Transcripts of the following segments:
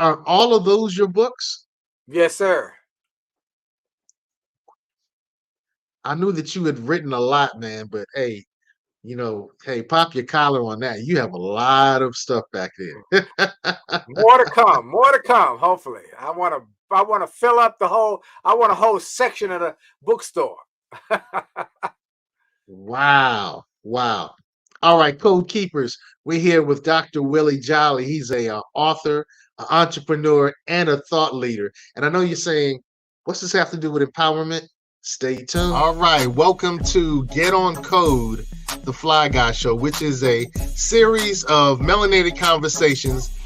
Are all of those your books? Yes, sir. I knew that you had written a lot, man, but hey, hey, pop your collar on that. You have a lot of stuff back there. More to come. More to come. Hopefully, I want to fill up the whole. I want a whole section of the bookstore. Wow. Wow. All right, Code Keepers. We're here with Dr. Willie Jolley. He's a author, an entrepreneur, and a thought leader. And I know you're saying, what's this have to do with empowerment? Stay tuned. All right, welcome to Get On Code, the Fly Guy Show, which is a series of melanated conversations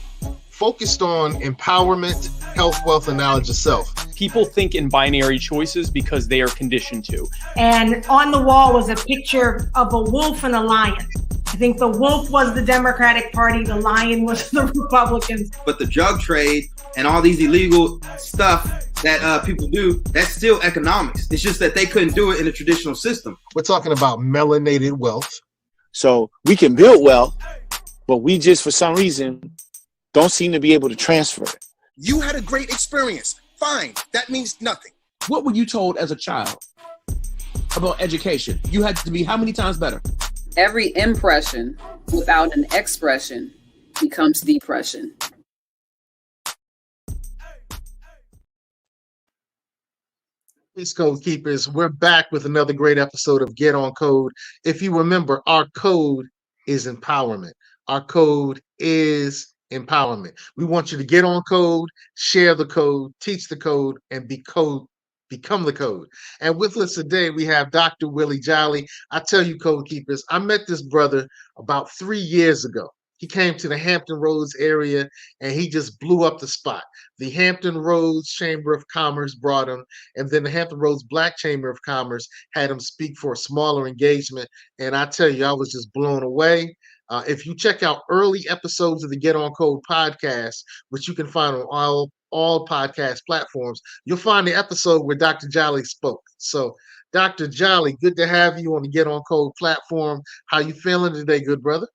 focused on empowerment, health, wealth, and knowledge of self. People think in binary choices because they are conditioned to. And on the wall was a picture of a wolf and a lion. I think the wolf was the Democratic Party, the lion was the Republicans. But the drug trade and all these illegal stuff that people do, that's still economics. It's just that they couldn't do it in a traditional system. We're talking about melanated wealth. So we can build wealth, but we just, for some reason, don't seem to be able to transfer it. You had a great experience. Fine. That means nothing. What were you told as a child about education? You had to be how many times better? Every impression without an expression becomes depression. Peace, Code Keepers. We're back with another great episode of Get On Code. If you remember, our code is empowerment. Our code is empowerment. We want you to get on code, share the code, teach the code, and become the code. And with us today, we have Dr. Willie Jolley. I tell you, Code Keepers, I met this brother about 3 years ago. He came to the Hampton Roads area and he just blew up the spot. The Hampton Roads Chamber of Commerce brought him, and then the Hampton Roads Black Chamber of Commerce had him speak for a smaller engagement. And I tell you, I was just blown away. If you check out early episodes of the Get On Code podcast, which you can find on all podcast platforms, you'll find the episode where Dr. Jolley spoke. So, Dr. Jolley, good to have you on the Get On Code platform. How you feeling today, good brother?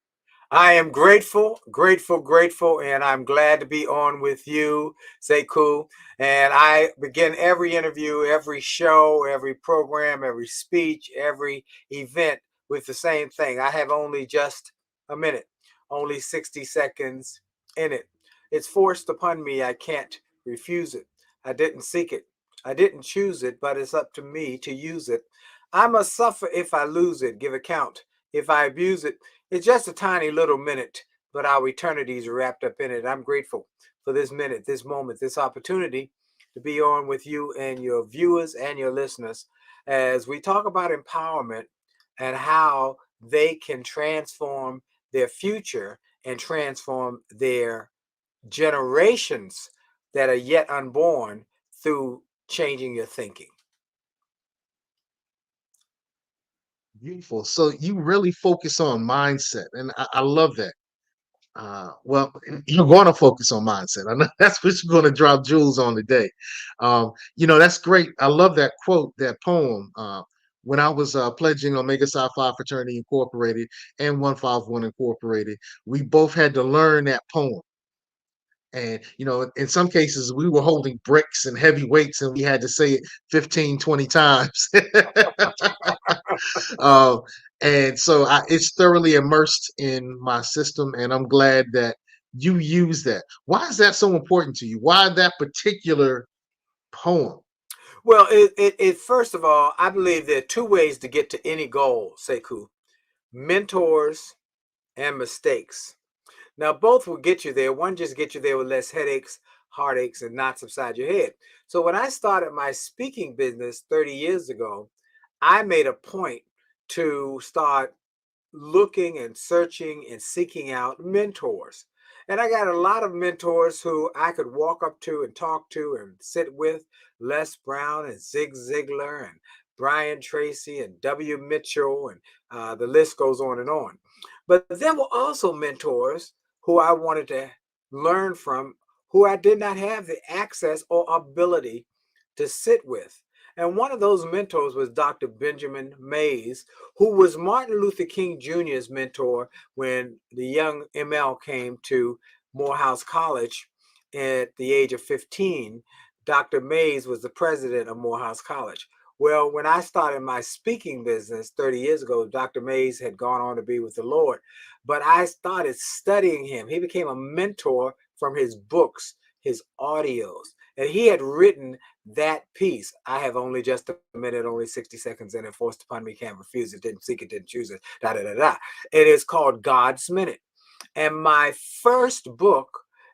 I am grateful, and I'm glad to be on with you, Sekou. And I begin every interview, every show, every program, every speech, every event with the same thing. I have only just a minute, only 60 seconds in it. It's forced upon me. I can't refuse it. I didn't seek it. I didn't choose it, but it's up to me to use it. I must suffer if I lose it, give account. If I abuse it, it's just a tiny little minute, but our eternities are wrapped up in it. I'm grateful for this minute, this moment, this opportunity to be on with you and your viewers and your listeners as we talk about empowerment and how they can transform their future and transform their generations that are yet unborn through changing your thinking. Beautiful. So you really focus on mindset, and I love that. Well, you're going to focus on mindset. I know that's what you're going to drop jewels on today. That's great. I love that quote, that poem. When I was pledging Omega Psi Phi Fraternity Incorporated and 151 Incorporated, we both had to learn that poem. And, in some cases, we were holding bricks and heavy weights, and we had to say it 15, 20 times. And so it's thoroughly immersed in my system, and I'm glad that you use that. Why is that so important to you? Why that particular poem? Well, it first of all, I believe there are two ways to get to any goal, Sekou: mentors and mistakes. Now, both will get you there. One just gets you there with less headaches, heartaches, and knots upside your head. So when I started my speaking business 30 years ago, I made a point to start looking and searching and seeking out mentors. And I got a lot of mentors who I could walk up to and talk to and sit with: Les Brown and Zig Ziglar and Brian Tracy and W. Mitchell, and the list goes on and on. But there were also mentors who I wanted to learn from, who I did not have the access or ability to sit with. And one of those mentors was Dr. Benjamin Mays, who was Martin Luther King Jr.'s mentor when the young ML came to Morehouse College at the age of 15, Dr. Mays was the president of Morehouse College. Well, when I started my speaking business 30 years ago, Dr. Mays had gone on to be with the Lord, but I started studying him. He became a mentor from his books, his audios, and he had written that piece. I have only just a minute, only 60 seconds in it, forced upon me, can't refuse it, didn't seek it, didn't choose it, da da da da. It is called God's Minute. And my first book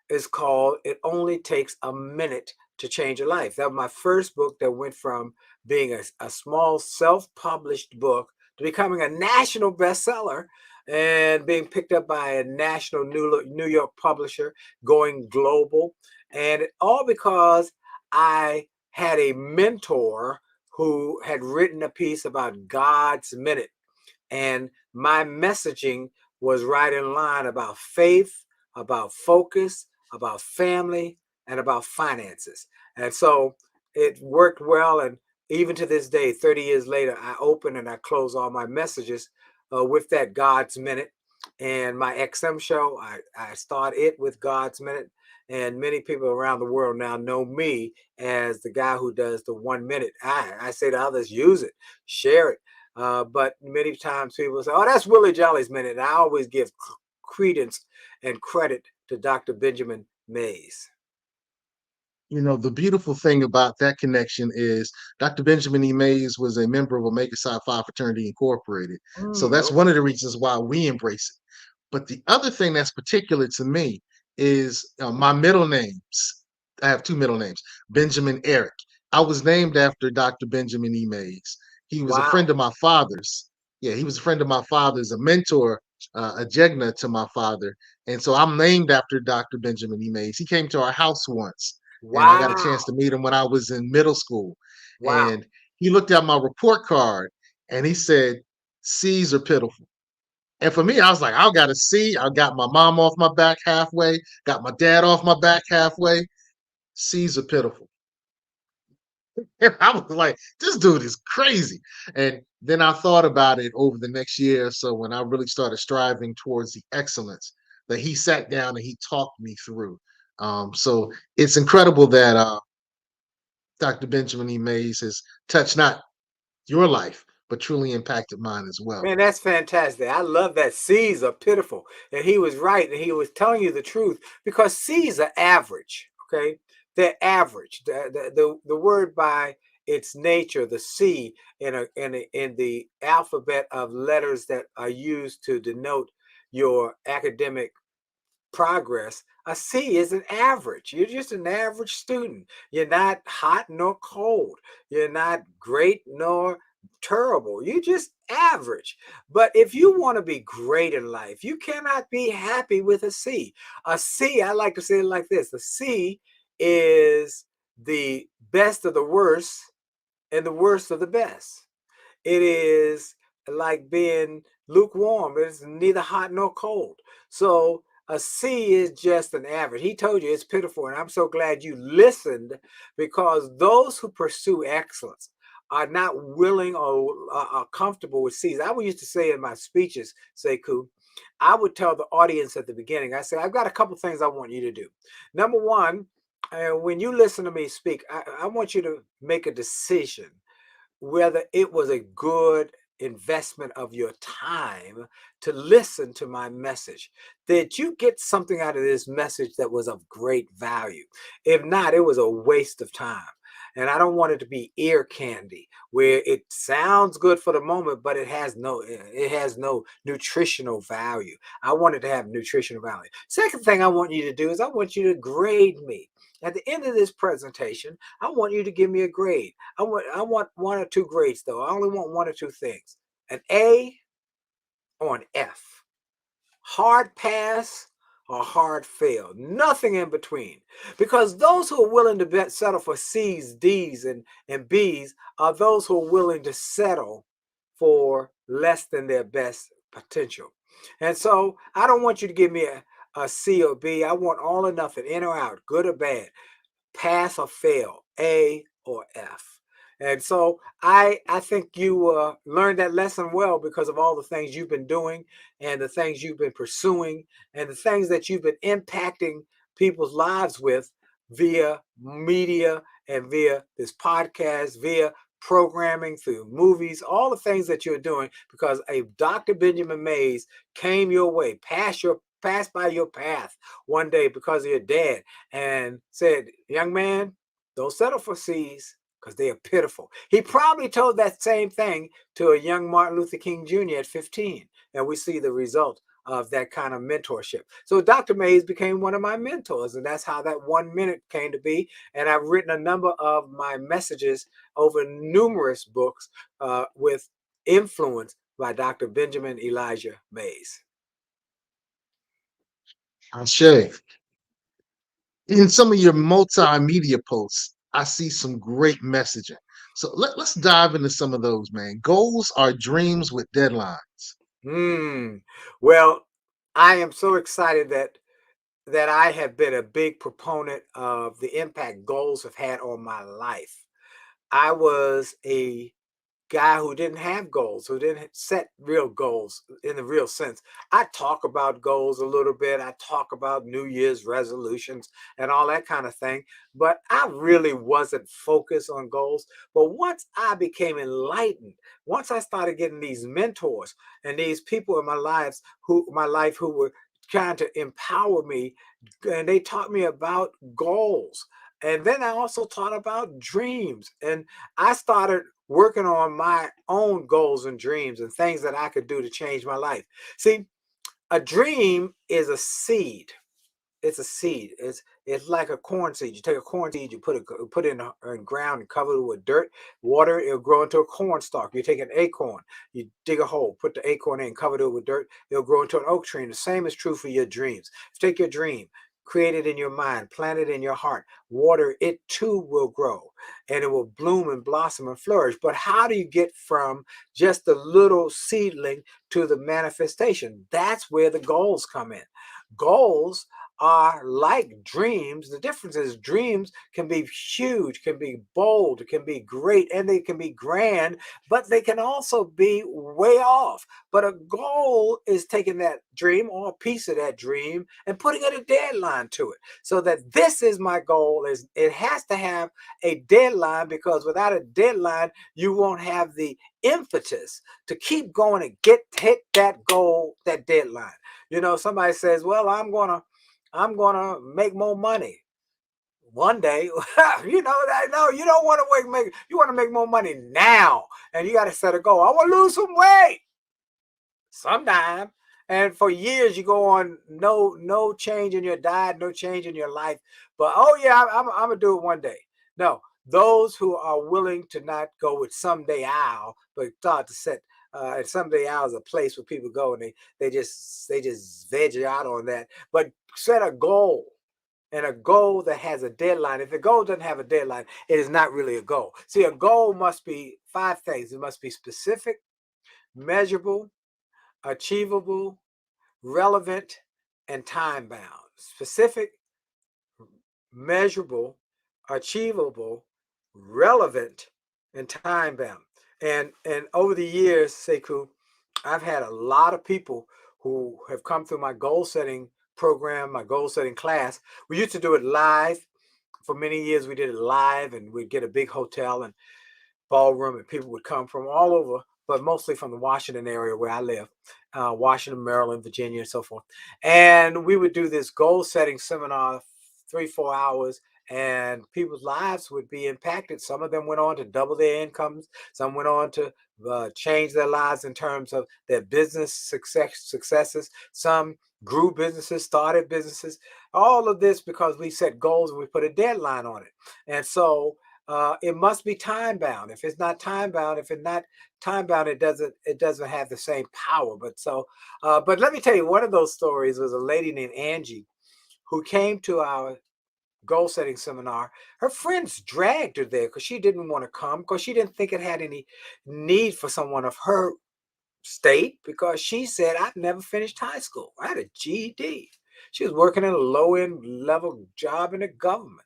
is called It Only Takes a Minute to Change a Life. That was my first book that went from being a small self-published book to becoming a national bestseller and being picked up by a national New York publisher, going global. And all because I had a mentor who had written a piece about God's Minute. And my messaging was right in line about faith, about focus, about family, and about finances. And so it worked well. And even to this day, 30 years later, I open and I close all my messages with that God's Minute. And my XM show, I start it with God's Minute. And many people around the world now know me as the guy who does the 1 minute. I say to others, use it, share it. But many times people say, oh, that's Willie Jolley's Minute. And I always give credence and credit to Dr. Benjamin Mays. You know, the beautiful thing about that connection is Dr. Benjamin E. Mays was a member of Omega Psi Phi Fraternity Incorporated. So that's one of the reasons why we embrace it. But the other thing that's particular to me is my middle names. I have two middle names, Benjamin Eric. I was named after Dr. Benjamin E. Mays. He was a friend of my father's. Yeah, he was a friend of my father's, a mentor, a Jegna to my father. And so I'm named after Dr. Benjamin E. Mays. He came to our house once. And I got a chance to meet him when I was in middle school. And he looked at my report card and he said, C's are pitiful. And for me, I was like, I got a C. I got my mom off my back halfway, got my dad off my back halfway. C's are pitiful. And I was like, this dude is crazy. And then I thought about it over the next year or so when I really started striving towards the excellence that he sat down and he talked me through. So it's incredible that Dr. Benjamin E. Mays has touched not your life, but truly impacted mine as well. Man, that's fantastic. I love that. C's are pitiful. And he was right. And he was telling you the truth because C's are average. Okay. They're average. The word by its nature, the C in the alphabet of letters that are used to denote your academic progress, a C is an average. You're just an average student. You're not hot nor cold. You're not great nor terrible. You're just average. But if you want to be great in life, you cannot be happy with a C. A C, I like to say it like this. A C is the best of the worst and the worst of the best. It is like being lukewarm. It's neither hot nor cold. So a C is just an average. He told you it's pitiful, and I'm so glad you listened because those who pursue excellence are not willing or are comfortable with C's. I would used to say in my speeches, Sekou, I would tell the audience at the beginning, I say, I've got a couple things I want you to do. Number one, when you listen to me speak, I want you to make a decision whether it was a good investment of your time to listen to my message. Did you get something out of this message that was of great value? If not, it was a waste of time. And I don't want it to be ear candy where it sounds good for the moment, but it has no nutritional value. I want it to have nutritional value. Second thing I want you to do is I want you to grade me. At the end of this presentation, I want you to give me a grade. I want one or two grades, though. I only want one or two things. An A or an F. Hard pass or hard fail. Nothing in between. Because those who are willing to settle for C's, D's, and B's are those who are willing to settle for less than their best potential. And so I don't want you to give me a C or B. I want all or nothing, in or out, good or bad, pass or fail, A or F. And so I think you learned that lesson well because of all the things you've been doing and the things you've been pursuing and the things that you've been impacting people's lives with via media and via this podcast, via programming, through movies, all the things that you're doing, because a Dr. Benjamin Mays came your way, passed by your path one day because of your dad, and said, young man, don't settle for C's because they are pitiful. He probably told that same thing to a young Martin Luther King Jr. at 15. And we see the result of that kind of mentorship. So Dr. Mays became one of my mentors, and that's how that 1 minute came to be. And I've written a number of my messages over numerous books with influence by Dr. Benjamin Elijah Mays. Ashe. In some of your multimedia posts, I see some great messaging. So let's dive into some of those, man. Goals are dreams with deadlines. Well, I am so excited that I have been a big proponent of the impact goals have had on my life. I was a guy who didn't have goals, who didn't set real goals in the real sense. I talk about goals a little bit. I talk about New Year's resolutions and all that kind of thing, but I really wasn't focused on goals. But once I became enlightened, once I started getting these mentors and these people in my life who were trying to empower me, and they taught me about goals. And then I also taught about dreams. And I started working on my own goals and dreams and things that I could do to change my life. See, a dream is a seed. It's a seed. It's like a corn seed. You take a corn seed, you put it in the ground and cover it with dirt, water, it'll grow into a corn stalk. You take an acorn, you dig a hole, put the acorn in, cover it with dirt, it'll grow into an oak tree. And the same is true for your dreams. Take your dream, create it in your mind, plant it in your heart, water, it too will grow and it will bloom and blossom and flourish. But how do you get from just a little seedling to the manifestation? That's where the goals come in. Goals are like dreams. The difference is dreams can be huge, can be bold, can be great, and they can be grand, but they can also be way off. But a goal is taking that dream or a piece of that dream and putting a deadline to it. So that this is my goal, is it has to have a deadline, because without a deadline, you won't have the impetus to keep going and hit that goal, that deadline. You know, somebody says, well, I'm gonna make more money one day. You know that? No, you don't want to you want to make more money now, and you got to set a goal. I want to lose some weight sometime. And for years you go on no change in your diet, no change in your life. But oh yeah, I'm gonna do it one day. No, those who are willing to not go with someday I'll, but start to set. And someday I'll is a place where people go and they just veg out on that. But set a goal, and a goal that has a deadline. If the goal doesn't have a deadline, it is not really a goal. See, a goal must be 5 things. It must be specific, measurable, achievable, relevant, and time bound. Specific, measurable, achievable, relevant, and time bound. And over the years, Sekou, I've had a lot of people who have come through my goal setting program, my goal setting class. We used to do it live. For many years, we did it live, and we'd get a big hotel and ballroom, and people would come from all over, but mostly from the Washington area where I live, Washington, Maryland, Virginia, and so forth. And we would do this goal setting seminar, 3-4 hours, and people's lives would be impacted. Some of them went on to double their incomes. Some went on to change their lives in terms of their business successes. Some grew businesses, started businesses. All of this because we set goals and we put a deadline on it. And so it must be time bound. If it's not time bound, it doesn't have the same power. But let me tell you, one of those stories was a lady named Angie who came to our goal setting seminar. Her friends dragged her there because she didn't want to come, because she didn't think it had any need for someone of her state, because she said, I've never finished high school. I had a GED. She was working in a low-end level job in the government.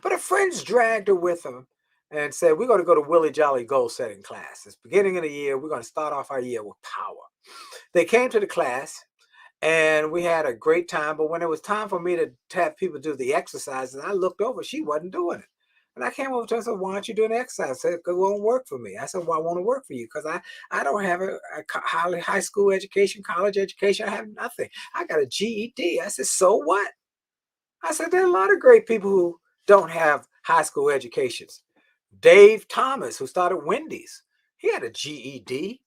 But her friends dragged her with them and said, we're going to go to Willie Jolley goal setting class. It's beginning of the year. We're going to start off our year with power. They came to the class, And we had a great time. But when it was time for me to have people do the exercises, I looked over, she wasn't doing it. And I came over to her and said, why aren't you doing the exercise? I said, because it won't work for me. I said, well, I want to work for you because I don't have a high school education, college education. I have nothing. I got a GED. I said, so what? I said, there are a lot of great people who don't have high school educations. Dave Thomas, who started Wendy's, he had a GED.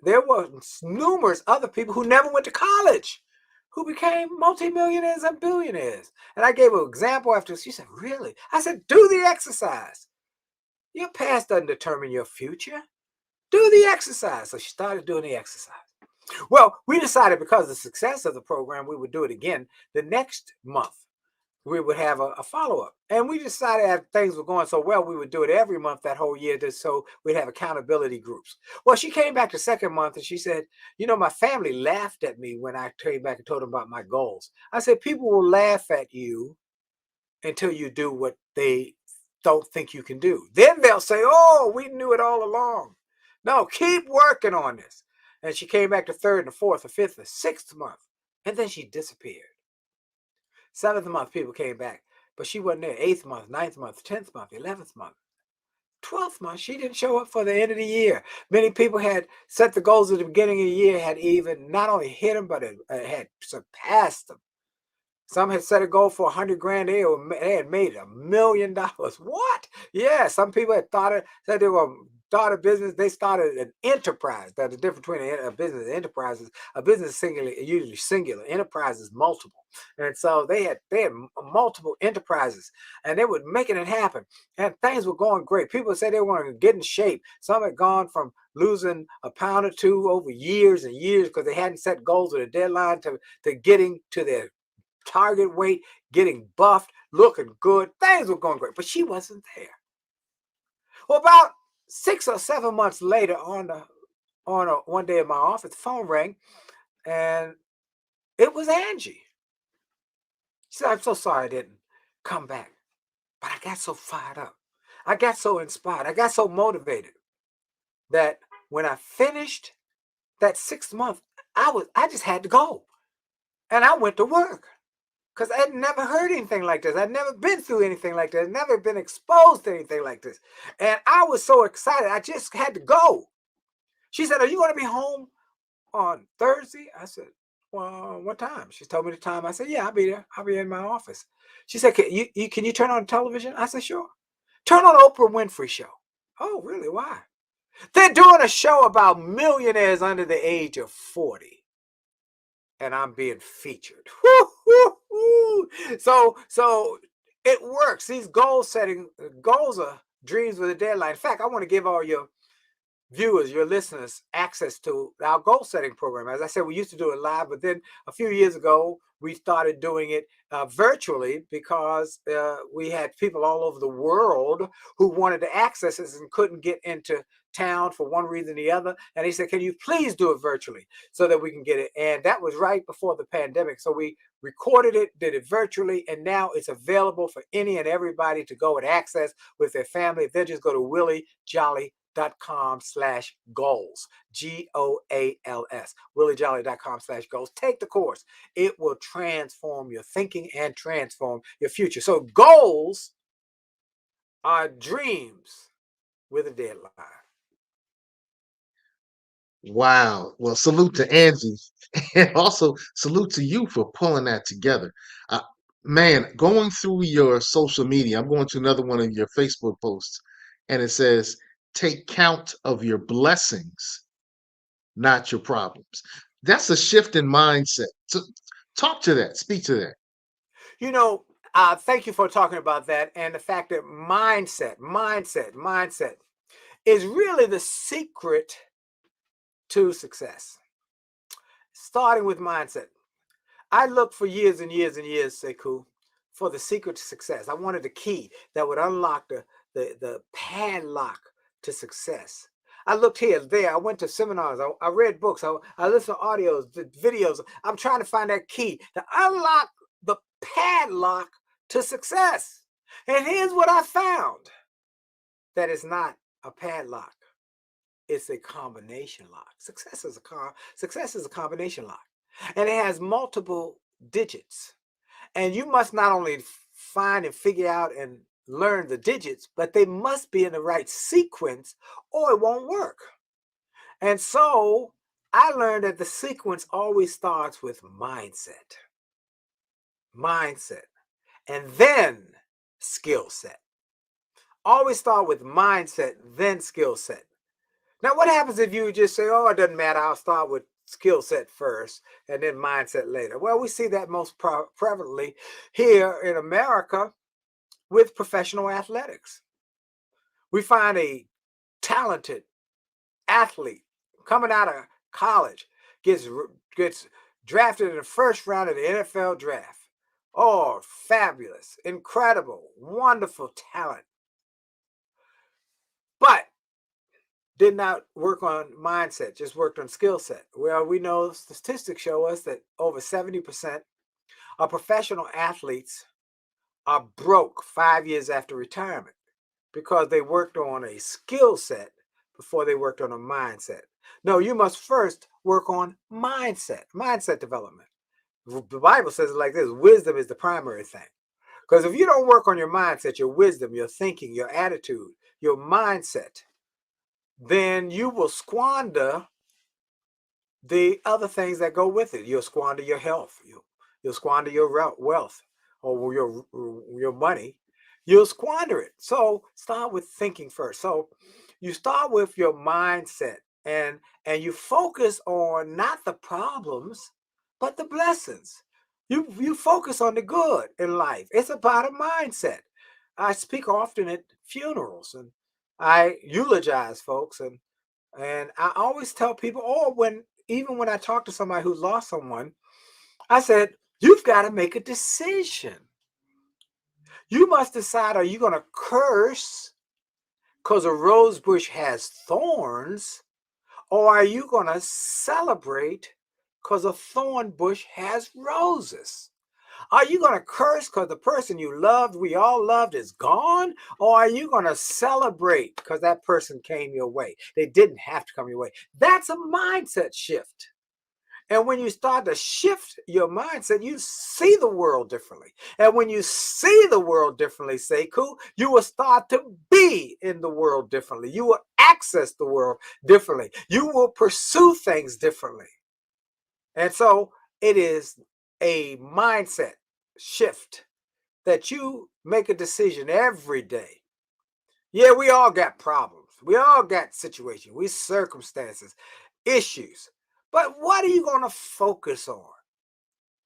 There were numerous other people who never went to college who became multimillionaires and billionaires. And I gave an example after she said, really? I said, do the exercise. Your past doesn't determine your future. Do the exercise. So she started doing the exercise. Well, we decided because of the success of the program, we would do it again the next month. We would have a follow-up. And we decided as things were going so well, we would do it every month that whole year, just so we'd have accountability groups. Well, she came back the second month and she said, you know, my family laughed at me when I came back and told them about my goals. I said, people will laugh at you until you do what they don't think you can do. Then they'll say, oh, we knew it all along. No, keep working on this. And she came back the third and the fourth, the fifth, the sixth month. And then she disappeared. Seventh month, people came back, but she wasn't there. Eighth month, ninth month, 10th month, 11th month, 12th month. She didn't show up for the end of the year. Many people had set the goals at the beginning of the year, had even not only hit them, but had surpassed them. Some had set a goal for 100 grand. They had made $1 million. What? Yeah, some people had said they were start a business. They started an enterprise. That's the difference between a business and enterprise. A business is singular, usually singular. Enterprise is multiple. And so they had multiple enterprises, and they were making it happen. And things were going great. People said they wanted to get in shape. Some had gone from losing a pound or two over years and years because they hadn't set goals with a deadline to getting to their target weight, getting buffed, looking good. Things were going great, but she wasn't there. Well, about 6 or 7 months later, one day in my office, the phone rang, and it was Angie. She said, I'm so sorry I didn't come back, but I got so fired up. I got so inspired. I got so motivated that when I finished that 6th month, I just had to go. And I went to work because I'd never heard anything like this. I'd never been through anything like this. I'd never been exposed to anything like this. And I was so excited. I just had to go. She said, are you going to be home on Thursday? I said, well, what time? She told me the time. I said, yeah, I'll be there. I'll be in my office. She said, can you turn on television? I said, sure. Turn on Oprah Winfrey show. Oh, really? Why? They're doing a show about millionaires under the age of 40. And I'm being featured. So it works. These goals are dreams with a deadline. In fact, I want to give all your viewers, your listeners, access to our goal setting program. As I said, we used to do it live, but then a few years ago, we started doing it virtually because we had people all over the world who wanted to access this and couldn't get into town for one reason or the other. And they said, can you please do it virtually so that we can get it? And that was right before the pandemic. So we recorded it, did it virtually, and now it's available for any and everybody to go and access with their family. If they just go to williejolly.com/goals, GOALS, williejolly.com/goals. Take the course. It will transform your thinking and transform your future. So goals are dreams with a deadline. Wow. Well, salute to Angie, and also salute to you for pulling that together. Man, going through your social media, I'm going to another one of your Facebook posts, and it says, take count of your blessings, not your problems. That's a shift in mindset. So talk to that, speak to that. You know, thank you for talking about that, and the fact that mindset is really the secret to success. Starting with mindset. I looked for years and years and years, Sekou, for the secret to success. I wanted the key that would unlock the padlock to success. I looked here, there. I went to seminars. I read books. I listened to audios, videos. I'm trying to find that key to unlock the padlock to success. And here's what I found. That is not a padlock. It's a combination lock. Success is a combination lock. and it has multiple digits. And you must not only find and figure out and learn the digits, but they must be in the right sequence or it won't work. And so I learned that the sequence always starts with mindset, and then skill set. Always start with mindset, then skill set. Now, what happens if you just say, oh, it doesn't matter, I'll start with skill set first and then mindset later? Well, we see that most prevalently here in America with professional athletics. We find a talented athlete coming out of college, gets drafted in the first round of the NFL draft. Oh, fabulous, incredible, wonderful talent. But did not work on mindset, just worked on skill set. Well, we know statistics show us that over 70% of professional athletes are broke 5 years after retirement because they worked on a skill set before they worked on a mindset. No, you must first work on mindset development. The Bible says it like this: wisdom is the primary thing. Because if you don't work on your mindset, your wisdom, your thinking, your attitude, your mindset, then you will squander the other things that go with it. You'll squander your health. You'll squander your wealth or your money. You'll squander it. So start with thinking first. So you start with your mindset and you focus on not the problems, but the blessings. You focus on the good in life. It's about a mindset. I speak often at funerals and I eulogize folks, and I always tell people, even when I talk to somebody who lost someone, I said, you've got to make a decision. You must decide, are you going to curse because a rose bush has thorns, or are you going to celebrate because a thorn bush has roses? Are you going to curse because the person you loved, we all loved, is gone? Or are you going to celebrate because that person came your way? They didn't have to come your way. That's a mindset shift. And when you start to shift your mindset, you see the world differently. And when you see the world differently, Sekou, you will start to be in the world differently. You will access the world differently. You will pursue things differently. And so it is a mindset shift that you make a decision every day. Yeah, we all got problems. We all got situations, we circumstances, issues. But what are you going to focus on?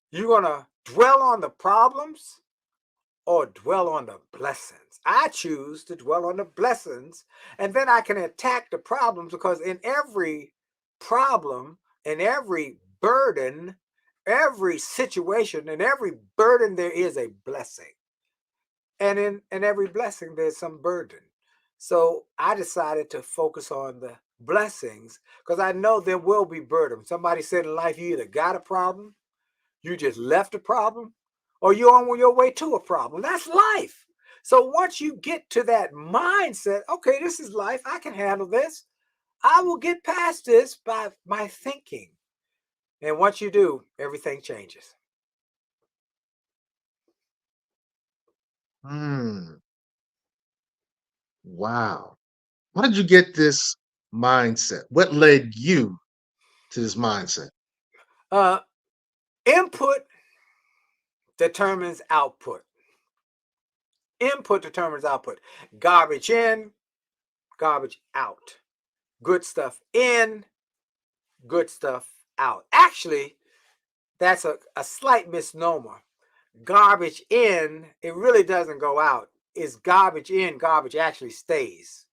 You're going to dwell on the problems or dwell on the blessings? I choose to dwell on the blessings, and then I can attack the problems, because in every problem, in every burden, every situation, in every burden, there is a blessing. And in every blessing, there's some burden. So I decided to focus on the blessings because I know there will be burden. Somebody said in life, you either got a problem, you just left a problem, or you're on your way to a problem. That's life. So once you get to that mindset, okay, this is life, I can handle this. I will get past this by my thinking. And once you do, everything changes. Wow. How did you get this mindset? What led you to this mindset? Input determines output. Input determines output. Garbage in, garbage out. Good stuff in, good stuff out. Actually, that's a slight misnomer. Garbage in, it really doesn't go out. It's garbage in, garbage actually stays.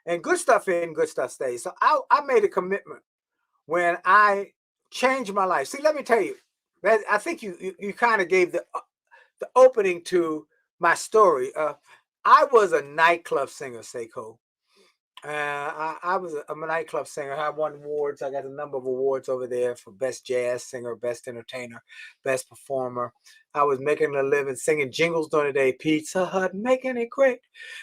And good stuff in, good stuff stays. So I made a commitment when I changed my life. See, let me tell you, I think you kind of gave the opening to my story. I was a nightclub singer, Sekou. I'm a nightclub singer. I won awards. I got a number of awards over there for best jazz singer, best entertainer, best performer. I was making a living singing jingles during the day. Pizza Hut, making it great.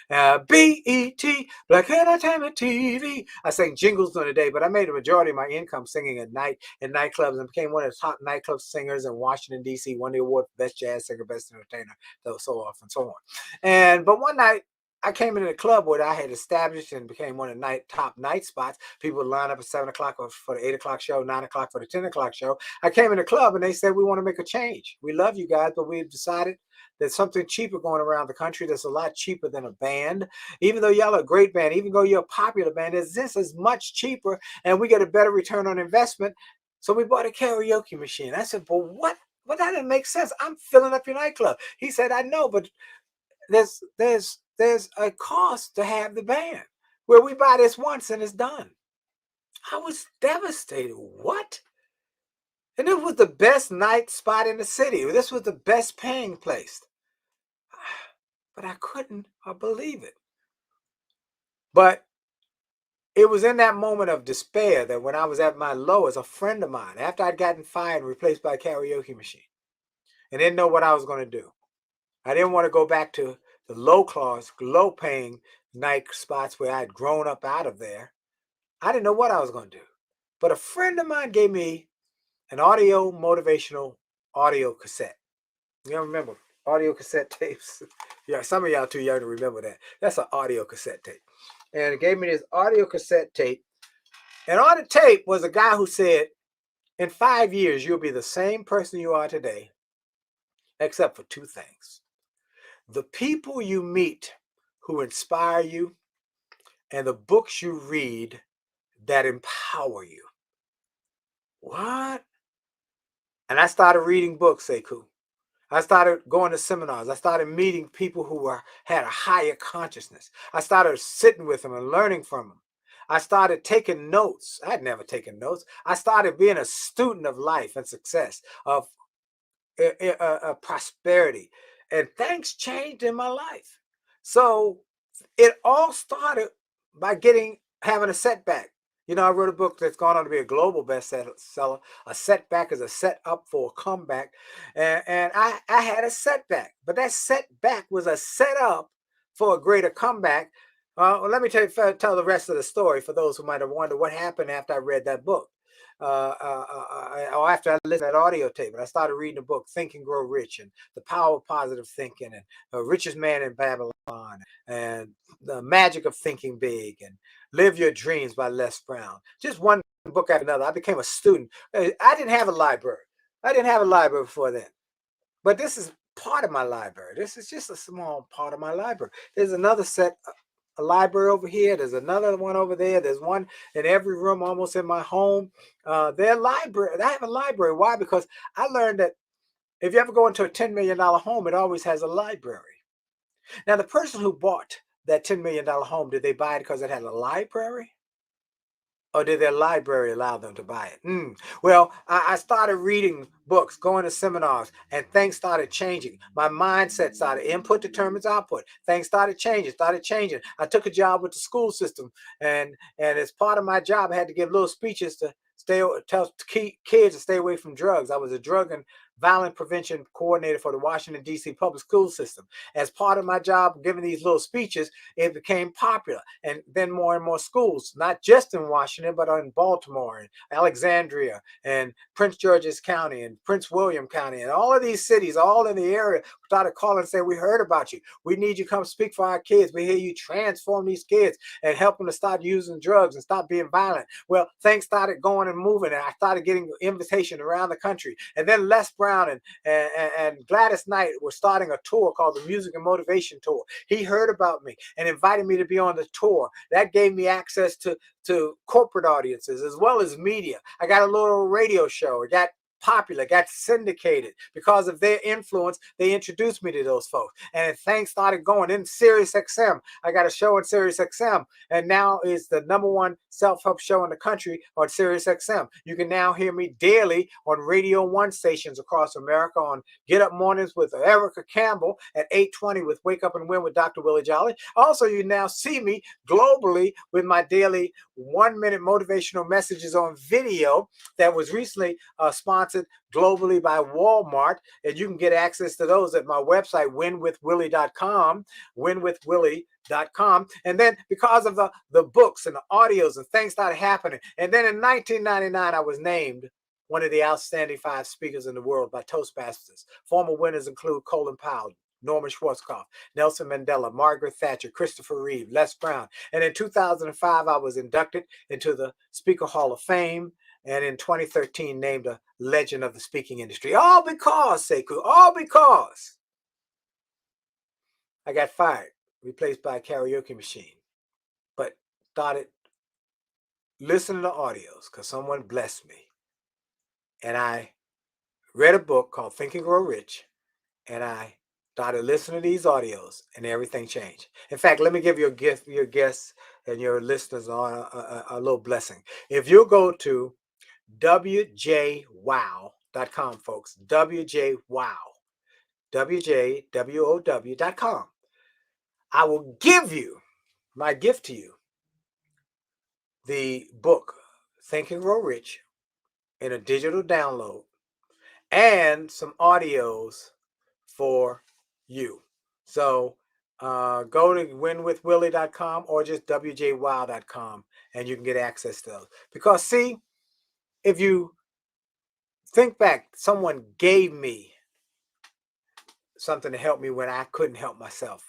BET, Black Entertainment TV. I sang jingles during the day, but I made a majority of my income singing at night in nightclubs and became one of the top nightclub singers in Washington, D.C. Won the award for best jazz singer, best entertainer, so off and so on. But one night, I came into the club where I had established and became one of the top night spots. People would line up at 7 o'clock for the 8 o'clock show, 9 o'clock for the 10 o'clock show. I came in the club and they said, we want to make a change. We love you guys, but we've decided there's something cheaper going around the country that's a lot cheaper than a band. Even though y'all are a great band, even though you're a popular band, this is much cheaper and we get a better return on investment. So we bought a karaoke machine. I said, well, what? Well, that didn't make sense. I'm filling up your nightclub. He said, I know, but there's a cost to have the band where we buy this once and it's done. I was devastated. What? And it was the best night spot in the city. This was the best paying place. But I couldn't believe it. But it was in that moment of despair that when I was at my lowest, a friend of mine, after I'd gotten fired and replaced by a karaoke machine, and didn't know what I was going to do. I didn't want to go back to the low paying night spots where I'd grown up out of there. I didn't know what I was going to do. But a friend of mine gave me an motivational audio cassette. You don't remember audio cassette tapes? Yeah, some of y'all too young to remember that. That's an audio cassette tape. And it gave me this audio cassette tape. And on the tape was a guy who said, in 5 years, you'll be the same person you are today, except for two things. The people you meet who inspire you and the books you read that empower you. What? And I started reading books, Sekou. I started going to seminars. I started meeting people who had a higher consciousness. I started sitting with them and learning from them. I started taking notes. I'd never taken notes. I started being a student of life and success, of prosperity. And things changed in my life. So it all started by having a setback. You know, I wrote a book that's gone on to be a global bestseller. A setback is a set up for a comeback. And I had a setback. But that setback was a setup for a greater comeback. Let me tell the rest of the story for those who might have wondered what happened after I read that book. Or after I listened to that audio tape, and I started reading the book Think and Grow Rich, and The Power of Positive Thinking, and The Richest Man in Babylon, and The Magic of Thinking Big, and Live Your Dreams by Les Brown. Just one book after another. I became a student. I didn't have a library. I didn't have a library before then. But this is part of my library. This is just a small part of my library. There's another set, a library over here. There's another one over there. There's one in every room almost in my home. They're library. I have a library. Why? Because I learned that if you ever go into a $10 million home, it always has a library. Now, the person who bought that $10 million home, did they buy it because it had a library? Or did their library allow them to buy it? Well, I started reading books, going to seminars, and things started changing. My mindset started. Input determines output. Things started changing. I took a job with the school system, and as part of my job, I had to give little speeches to tell kids to stay away from drugs. I was a drug and violent prevention coordinator for the Washington, D.C. public school system. As part of my job, giving these little speeches, it became popular. And then more and more schools, not just in Washington, but in Baltimore and Alexandria and Prince George's County and Prince William County and all of these cities, all in the area, started calling and saying, we heard about you. We need you to come speak for our kids. We hear you transform these kids and help them to stop using drugs and stop being violent. Well, things started going and moving, and I started getting invitations around the country. And then Les Brown and Gladys Knight were starting a tour called the Music and Motivation Tour. He heard about me and invited me to be on the tour. That gave me access to corporate audiences as well as media. I got a little radio show. I got popular, got syndicated. Because of their influence, they introduced me to those folks. And things started going in Sirius XM. I got a show on Sirius XM, and now is the #1 self-help show in the country on Sirius XM. You can now hear me daily on Radio 1 stations across America, on Get Up Mornings with Erica Campbell at 8:20 with Wake Up and Win with Dr. Willie Jolley. Also, you now see me globally with my daily 1-minute motivational messages on video that was recently sponsored globally by Walmart. And you can get access to those at my website, winwithwillie.com, winwithwillie.com. And then because of the books and the audios and things started happening. And then in 1999, I was named one of the outstanding 5 speakers in the world by Toastmasters. Former winners include Colin Powell, Norman Schwarzkopf, Nelson Mandela, Margaret Thatcher, Christopher Reeve, Les Brown. And in 2005, I was inducted into the Speaker Hall of Fame. And in 2013, named a legend of the speaking industry. All because, Sekou, all because I got fired, replaced by a karaoke machine. But started listening to audios because someone blessed me. And I read a book called Think and Grow Rich. And I started listening to these audios, and everything changed. In fact, let me give you a gift, your guests and your listeners a little blessing. If you go to WJWow.com, folks, WJWow.com, I will give you my gift to you, the book Think and Grow Rich, in a digital download, and some audios for you. So go to winwithwillie.com or just WJWow.com, and you can get access to those. Because see, if you think back, someone gave me something to help me when I couldn't help myself.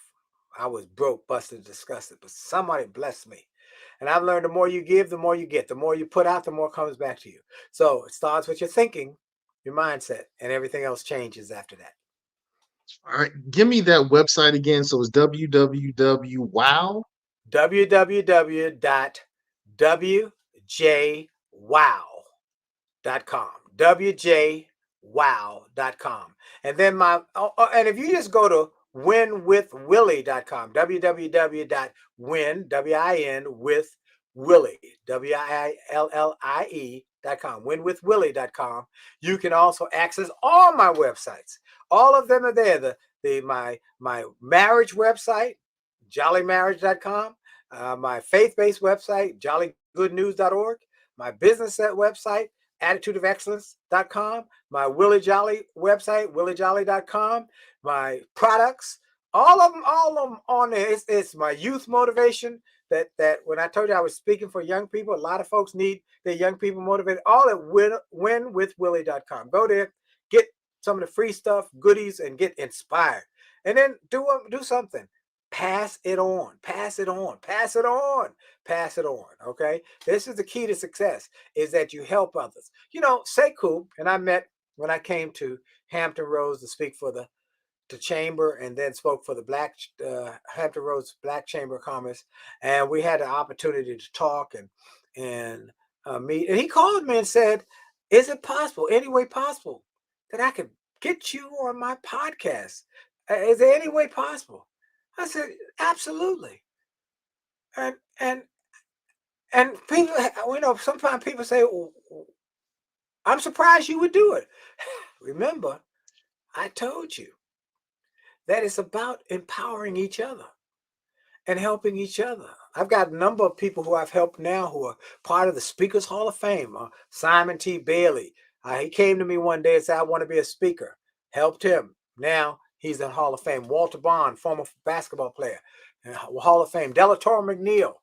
I was broke, busted, disgusted, but somebody blessed me. And I've learned the more you give, the more you get. The more you put out, the more comes back to you. So it starts with your thinking, your mindset, and everything else changes after that. All right, give me that website again. So it's www.wow. www.wjwow.com. wjwow.com. And then and if you just go to winwithwillie.com, www.win, W-I-N, with Willie, WILLIE.com, winwithwillie.com. You can also access all my websites. All of them are there. My marriage website, jollymarriage.com, my faith-based website, jollygoodnews.org, my business website, attitudeofexcellence.com, my Willie Jolley website, williejolly.com, my products, all of them on there. It's my youth motivation that when I told you I was speaking for young people, a lot of folks need their young people motivated. All at winwithwillie.com. Go there, get some of the free stuff, goodies, and get inspired. And then do something. Pass it on. Pass it on. Pass it on. Pass it on. Okay? This is the key to success, is that you help others. You know, Sekou and I met when I came to Hampton Roads to speak for the chamber, and then spoke for the Hampton Roads Black Chamber of Commerce. And we had the opportunity to talk and meet. And he called me and said, is it possible, any way possible, that I could get you on my podcast? Is there any way possible? I said, absolutely. And people, you know, sometimes people say, well, I'm surprised you would do it. Remember, I told you that it's about empowering each other and helping each other. I've got a number of people who I've helped now who are part of the Speakers Hall of Fame. Simon T. Bailey. He came to me one day and said, I want to be a speaker. Helped him. Now he's in Hall of Fame. Walter Bond, former basketball player, Hall of Fame. Delatoro McNeil,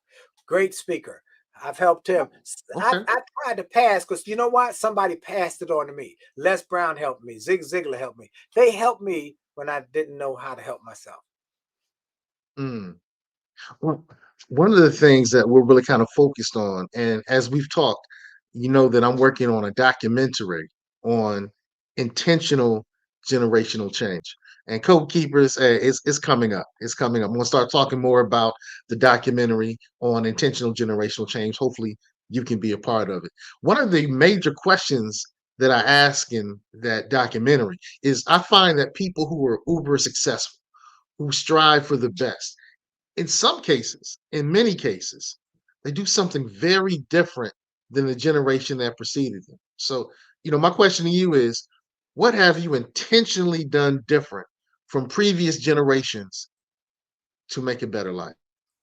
great speaker. I've helped him. Okay. I tried to pass because you know what? Somebody passed it on to me. Les Brown helped me. Zig Ziglar helped me. They helped me when I didn't know how to help myself. Well, one of the things that we're really kind of focused on, and as we've talked, you know that I'm working on a documentary on intentional generational change. And Code Keepers, it's coming up. It's coming up. I'm going to start talking more about the documentary on intentional generational change. Hopefully, you can be a part of it. One of the major questions that I ask in that documentary is I find that people who are uber successful, who strive for the best, in some cases, in many cases, they do something very different than the generation that preceded them. So, my question to you is, what have you intentionally done different from previous generations to make a better life?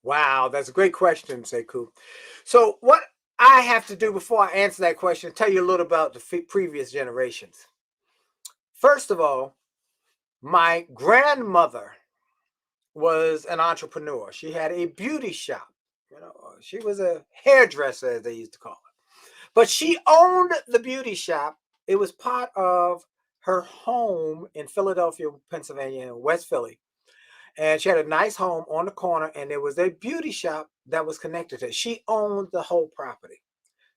Wow, that's a great question, Sekou. So, what I have to do before I answer that question, tell you a little about the previous generations. First of all, my grandmother was an entrepreneur. She had a beauty shop. She was a hairdresser, as they used to call it. But she owned the beauty shop. It was part of her home in Philadelphia, Pennsylvania, in West Philly. And she had a nice home on the corner, and there was a beauty shop that was connected to it. She owned the whole property.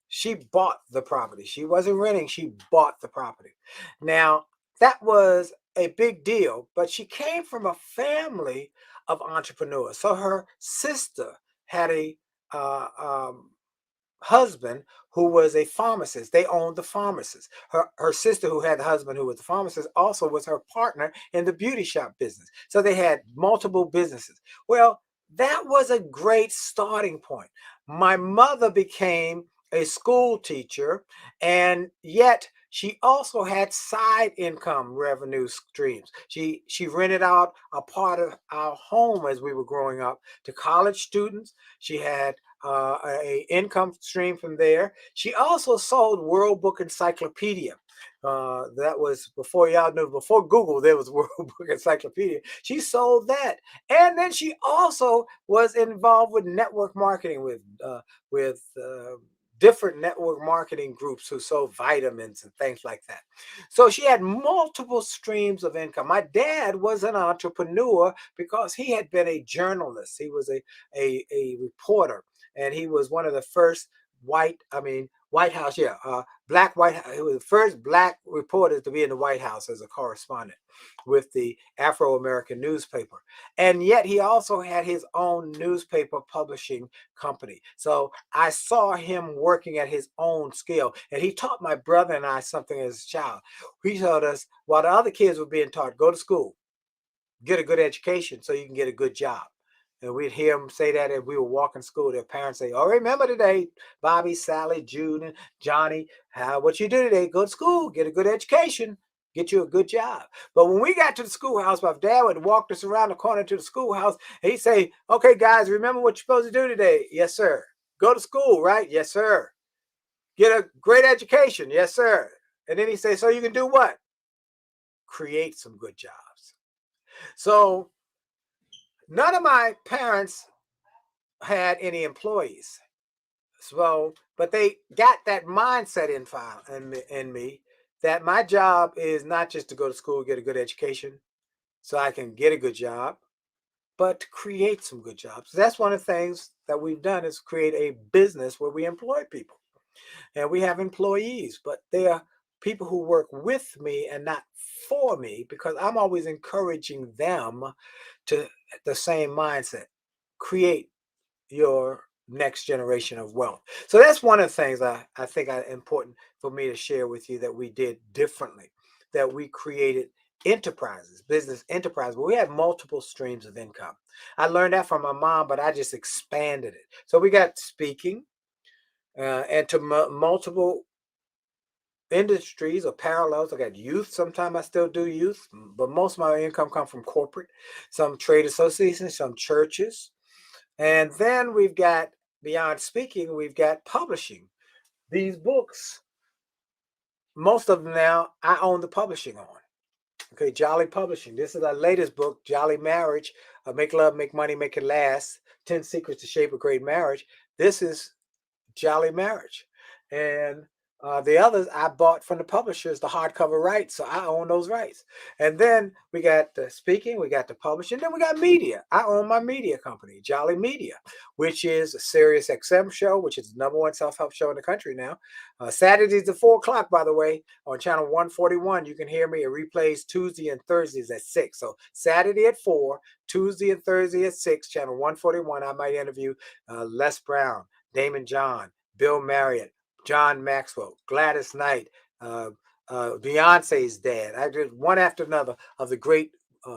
She bought the property. She wasn't renting, she bought the property. Now, that was a big deal, but she came from a family of entrepreneurs. So her sister had a husband who was a pharmacist. They owned the pharmacist. Her sister, who had the husband who was the pharmacist, also was her partner in the beauty shop business. So they had multiple businesses. Well, that was a great starting point. My mother became a school teacher, and yet she also had side income revenue streams. She rented out a part of our home as we were growing up to college students. She had a income stream from there. She also sold World Book Encyclopedia. That was before y'all knew, before Google, there was World Book Encyclopedia. She sold that. And then she also was involved with network marketing with different network marketing groups who sold vitamins and things like that. So she had multiple streams of income. My dad was an entrepreneur because he had been a journalist. He was a reporter, and he was one of the first White House, black White House. He was the first black reporter to be in the White House as a correspondent with the Afro-American newspaper. And yet he also had his own newspaper publishing company. So I saw him working at his own scale. And he taught my brother and I something as a child. He told us, while the other kids were being taught, go to school, get a good education so you can get a good job. And we'd hear them say that as we were walking to school. Their parents say, "Oh, remember today, Bobby, Sally, June, and Johnny, what you do today, go to school, get a good education, get you a good job." But when we got to the schoolhouse, my dad would walk us around the corner to the schoolhouse. And he'd say, "Okay, guys, remember what you're supposed to do today?" "Yes, sir." "Go to school, right?" "Yes, sir." "Get a great education." "Yes, sir." And then he'd say, "So you can do what?" "Create some good jobs." So none of my parents had any employees. So, but they got that mindset in me that my job is not just to go to school, get a good education so I can get a good job, but to create some good jobs. That's one of the things that we've done is create a business where we employ people. And we have employees, but they are people who work with me and not for me, because I'm always encouraging them to the same mindset. Create your next generation of wealth. So that's one of the things I think are important for me to share with you that we did differently, that we created enterprises, business enterprises, but we had multiple streams of income. I learned that from my mom, but I just expanded it. So we got speaking and to multiple industries or parallels. I got youth. Sometimes I still do youth, but most of my income comes from corporate, some trade associations, some churches. And then we've got, beyond speaking, we've got publishing. These books, most of them now, I own the publishing on. Okay, Jolley Publishing. This is our latest book, Jolley Marriage, Make Love, Make Money, Make It Last, 10 Secrets to Shape a Great Marriage. This is Jolley Marriage. And the others I bought from the publishers, the hardcover rights, so I own those rights. And then we got the speaking, we got the publishing, then we got media. I own my media company, Jolley Media, which is a Sirius XM show, which is the #1 self-help show in the country now. Saturdays at 4 o'clock, by the way, on channel 141. You can hear me. It replays Tuesday and Thursdays at 6. So Saturday at 4, Tuesday and Thursday at 6, channel 141. I might interview Les Brown, Damon John, Bill Marriott, John Maxwell, Gladys Knight, Beyonce's dad. I did one after another of the great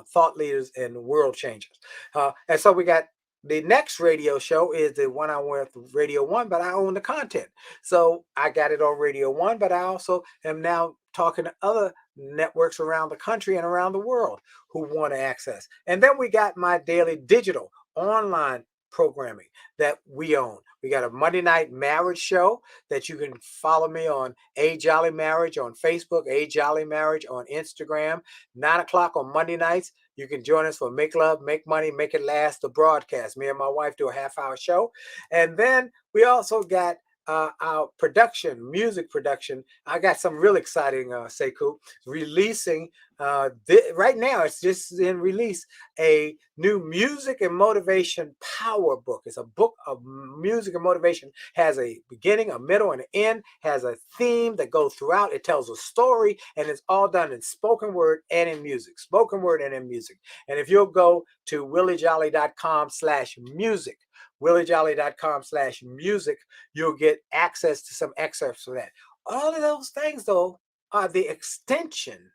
thought leaders and world changers. And so we got the next radio show is the one I went with Radio One, but I own the content. So I got it on Radio One, but I also am now talking to other networks around the country and around the world who want to access. And then we got my daily digital online programming that we own. We got a Monday night marriage show that you can follow me on A Jolly Marriage on Facebook, A Jolly Marriage on Instagram. 9 o'clock on Monday nights. You can join us for Make Love, Make Money, Make It Last, the broadcast. Me and my wife do a half-hour show. And then we also got our production, music production. I got some real exciting, Sekou, releasing right now. It's just in release a new music and motivation power book. It's a book of music and motivation. Has a beginning, a middle, and an end. Has a theme that goes throughout. It tells a story, and it's all done in spoken word and in music. Spoken word and in music. And if you'll go to williejolly.com/music, williejolly.com/music, you'll get access to some excerpts of that. All of those things, though, are the extension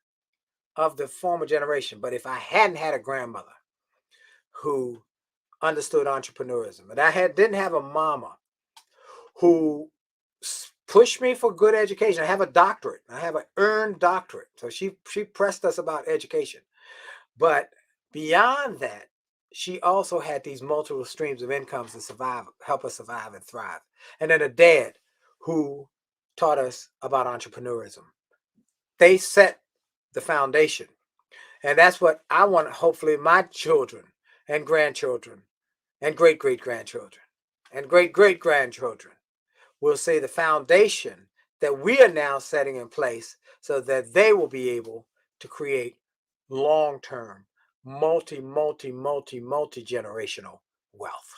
of the former generation. But if I hadn't had a grandmother who understood entrepreneurism, and I didn't have a mama who pushed me for good education. I have a doctorate. I have an earned doctorate. So she pressed us about education. But beyond that, she also had these multiple streams of incomes to survive, help us survive and thrive. And then a dad who taught us about entrepreneurism. They set the foundation. And that's what I want, hopefully, my children and grandchildren and great-great-grandchildren and great-great-grandchildren will see the foundation that we are now setting in place so that they will be able to create long-term, multi-generational wealth.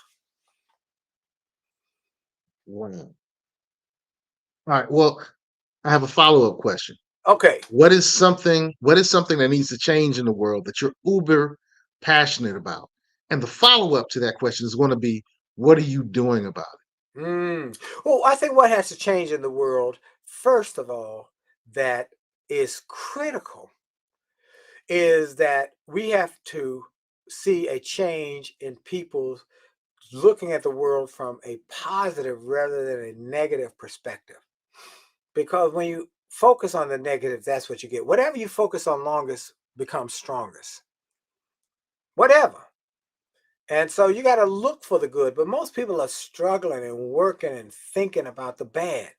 Wow. All right. Well, I have a follow-up question. Okay. What is something that needs to change in the world that you're uber passionate about? And the follow-up to that question is going to be, what are you doing about it? Well, I think what has to change in the world, first of all, that is critical, is that we have to see a change in people looking at the world from a positive rather than a negative perspective. Because when you focus on the negative, that's what you get. Whatever you focus on longest becomes strongest. Whatever. And so you got to look for the good. But most people are struggling and working and thinking about the bad.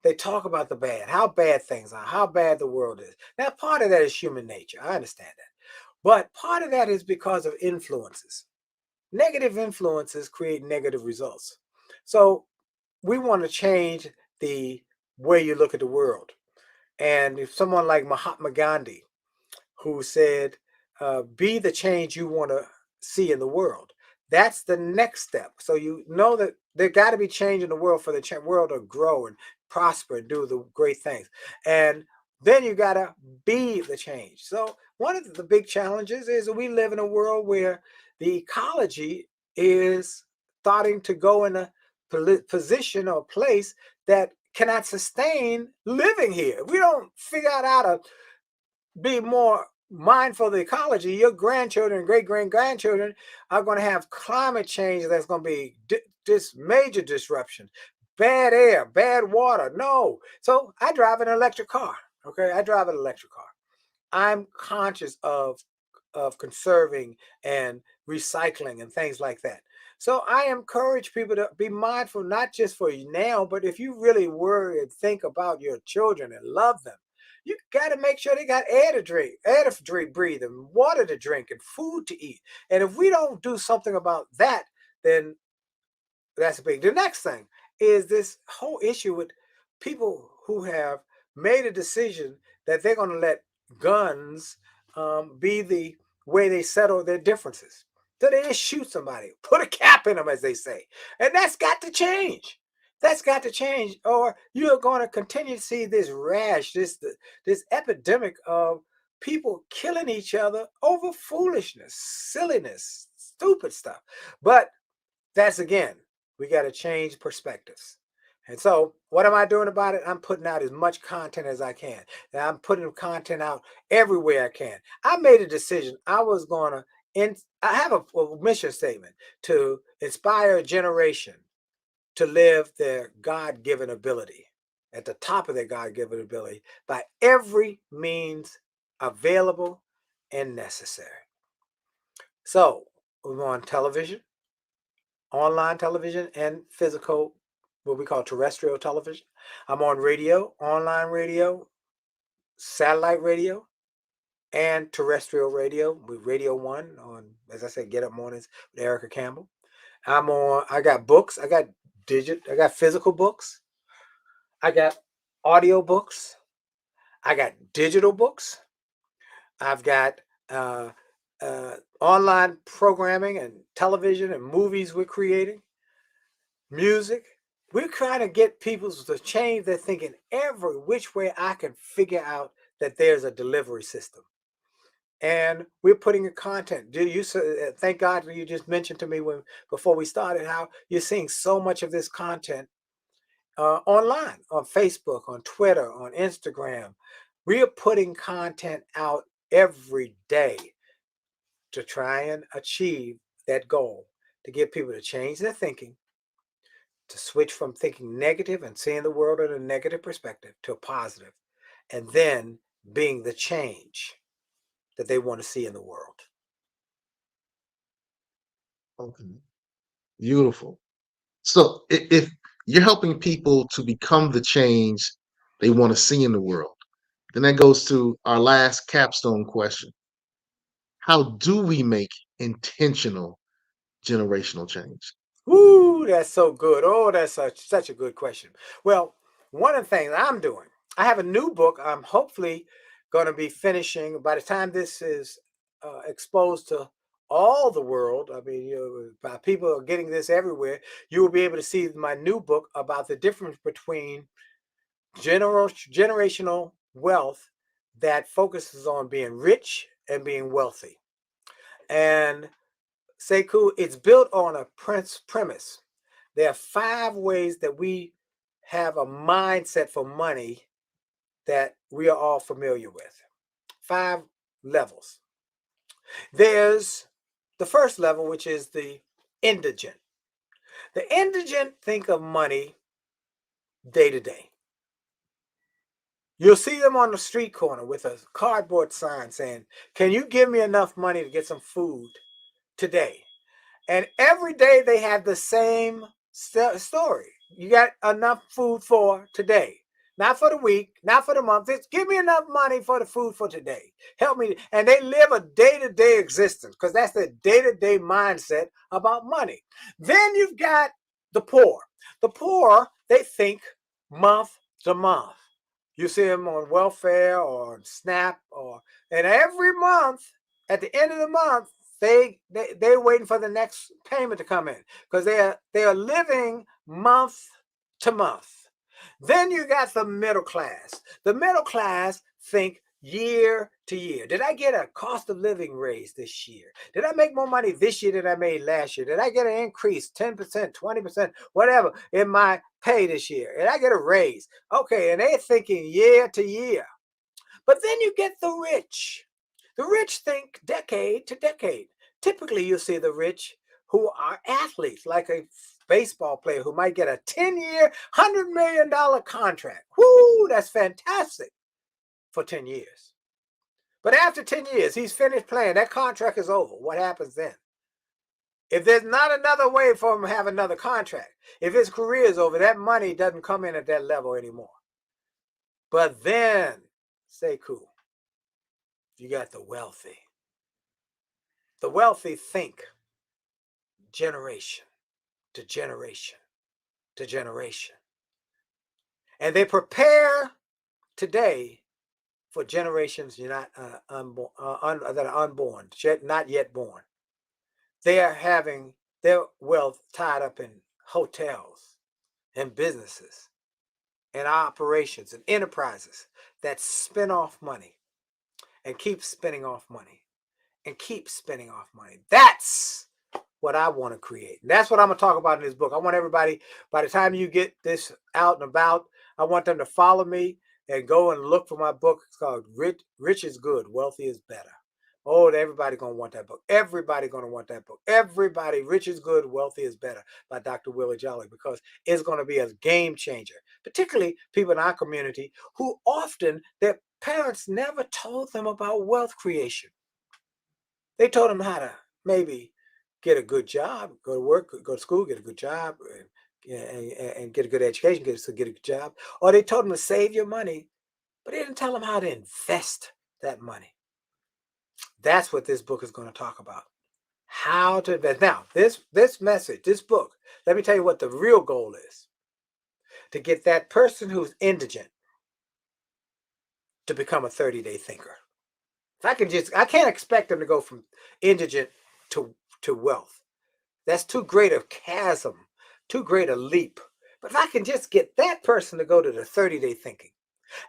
They talk about the bad, how bad things are, how bad the world is. Now, part of that is human nature. I understand that. But part of that is because of influences. Negative influences create negative results. So we want to change the way you look at the world. And if someone like Mahatma Gandhi, who said, be the change you want to see in the world, that's the next step. So you know that there got to be change in the world for the world to grow and prosper and do the great things. And then you got to be the change. So one of the big challenges is that we live in a world where the ecology is starting to go in a position or place that cannot sustain living here. We don't figure out how to be more mindful of the ecology. Your grandchildren and great-grandchildren are going to have climate change that's going to be this major disruption. Bad air, bad water. No. So I drive an electric car. Okay, I drive an electric car. I'm conscious of conserving and recycling and things like that. So I encourage people to be mindful, not just for you now, but if you really worry and think about your children and love them, you got to make sure they got air to drink, breathe, and water to drink, and food to eat. And if we don't do something about that, then that's big. The next thing is this whole issue with people who have made a decision that they're going to let guns be the way they settle their differences. So they just shoot somebody, put a cap in them, as they say. And that's got to change. That's got to change, or you're going to continue to see this rash, this epidemic of people killing each other over foolishness, silliness, stupid stuff. But that's, again, we got to change perspectives. And so what am I doing about it? I'm putting out as much content as I can. And I'm putting content out everywhere I can. I made a decision. I was going to, I have a mission statement to inspire a generation to live their God-given ability, at the top of their God-given ability, by every means available and necessary. So we're on television, online television, and physical, what we call terrestrial television. I'm on radio, online radio, satellite radio, and terrestrial radio with Radio 1 on, as I said, Get Up Mornings with Erica Campbell. I got books, I got physical books, I got audio books, I got digital books, I've got online programming and television and movies we're creating, music. We're trying to get people to change their thinking every which way I can figure out that there's a delivery system. And we're putting in content. Thank God you just mentioned to me before we started how you're seeing so much of this content online, on Facebook, on Twitter, on Instagram. We are putting content out every day to try and achieve that goal, to get people to change their thinking, to switch from thinking negative and seeing the world in a negative perspective to a positive, and then being the change that they want to see in the world. Okay. Beautiful. So if you're helping people to become the change they want to see in the world, then that goes to our last capstone question. How do we make intentional generational change? Ooh, that's so good. Oh, that's such a good question. Well, one of the things I'm doing, I have a new book I'm hopefully going to be finishing by the time this is exposed to all the world. I mean, people are getting this everywhere. You will be able to see my new book about the difference between generational wealth that focuses on being rich and being wealthy. And Sekou, it's built on a premise. There are 5 ways that we have a mindset for money that we are all familiar with. 5 levels. There's the first level, which is the indigent. The indigent think of money day to day. You'll see them on the street corner with a cardboard sign saying, "Can you give me enough money to get some food today?" And every day they have the same story. You got enough food for today. Not for the week, not for the month. Just give me enough money for the food for today. Help me. And they live a day-to-day existence because that's the day-to-day mindset about money. Then you've got the poor. The poor, they think month to month. You see them on welfare or on SNAP, and every month, at the end of the month, they're waiting for the next payment to come in because they are living month to month. Then you got the middle class. The middle class think year to year. Did I get a cost of living raise this year? Did I make more money this year than I made last year? Did I get an increase, 10%, 20%, whatever, in my pay this year? Did I get a raise? Okay, and they're thinking year to year. But then you get the rich. The rich think decade to decade. Typically, you'll see the rich who are athletes, like a baseball player who might get a 10-year, $100 million contract. Whoo, that's fantastic for 10 years. But after 10 years, he's finished playing. That contract is over. What happens then? If there's not another way for him to have another contract, if his career is over, that money doesn't come in at that level anymore. But then, Sekou, you got the wealthy. The wealthy think generation to generation to generation. And they prepare today for generations that are unborn, not yet born. They are having their wealth tied up in hotels and businesses and operations and enterprises that spin off money and keep spinning off money and keep spinning off money. That's what I want to create. And that's what I'm going to talk about in this book. I want everybody, by the time you get this out and about, I want them to follow me and go and look for my book. It's called Rich is Good, Wealthy is Better. Oh, everybody going to want that book. Everybody going to want that book. Everybody, Rich is Good, Wealthy is Better by Dr. Willie Jolley, because it's going to be a game changer, particularly people in our community who often their parents never told them about wealth creation. They told them how to maybe get a good job, go to work, go to school, get a good job, and get a good education, get a good job. Or they told them to save your money, but they didn't tell them how to invest that money. That's what this book is going to talk about. How to invest. Now, this message, this book, let me tell you what the real goal is. To get that person who's indigent to become a 30-day thinker. If I can't expect them to go from indigent to wealth. That's too great a chasm, too great a leap. But if I can just get that person to go to the 30-day thinking,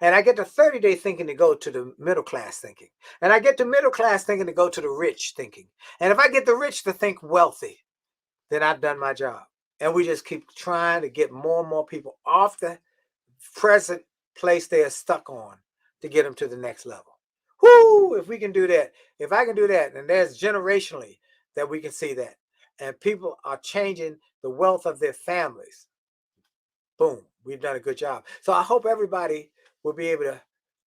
and I get the 30-day thinking to go to the middle class thinking, and I get the middle class thinking to go to the rich thinking, and if I get the rich to think wealthy, then I've done my job. And we just keep trying to get more and more people off the present place they are stuck on to get them to the next level. Whoo! If we can do that, if I can do that, and there's generationally that we can see that, and people are changing the wealth of their families, boom, we've done a good job. So I hope everybody will be able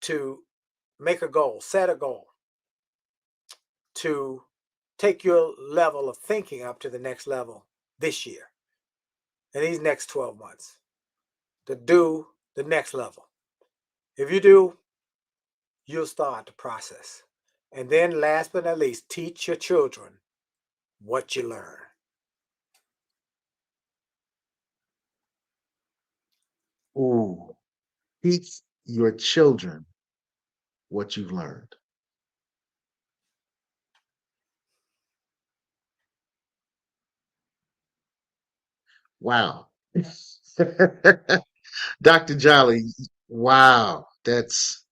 to make a goal, set a goal to take your level of thinking up to the next level this year, in these next 12 months, to do the next level. If you do, you'll start the process. And then last but not least, teach your children what you learn. Ooh, teach your children what you've learned. Wow. Dr. Jolley, wow, that's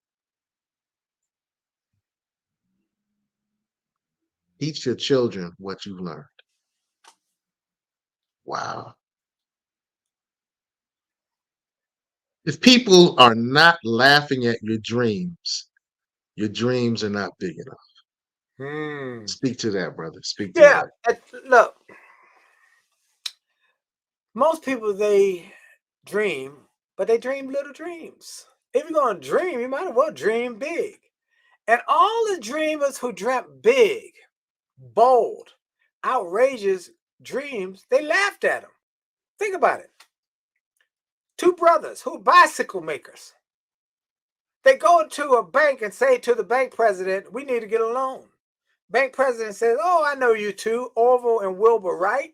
teach your children what you've learned. Wow. If people are not laughing at your dreams are not big enough. Speak to that, brother. Speak to that. Look, most people, they dream, but they dream little dreams. If you're going to dream, you might as well dream big. And all the dreamers who dreamt big, bold, outrageous dreams, they laughed at them. Think about it. Two brothers who are bicycle makers. They go to a bank and say to the bank president, we need to get a loan. Bank president says, oh, I know you two, Orville and Wilbur Wright.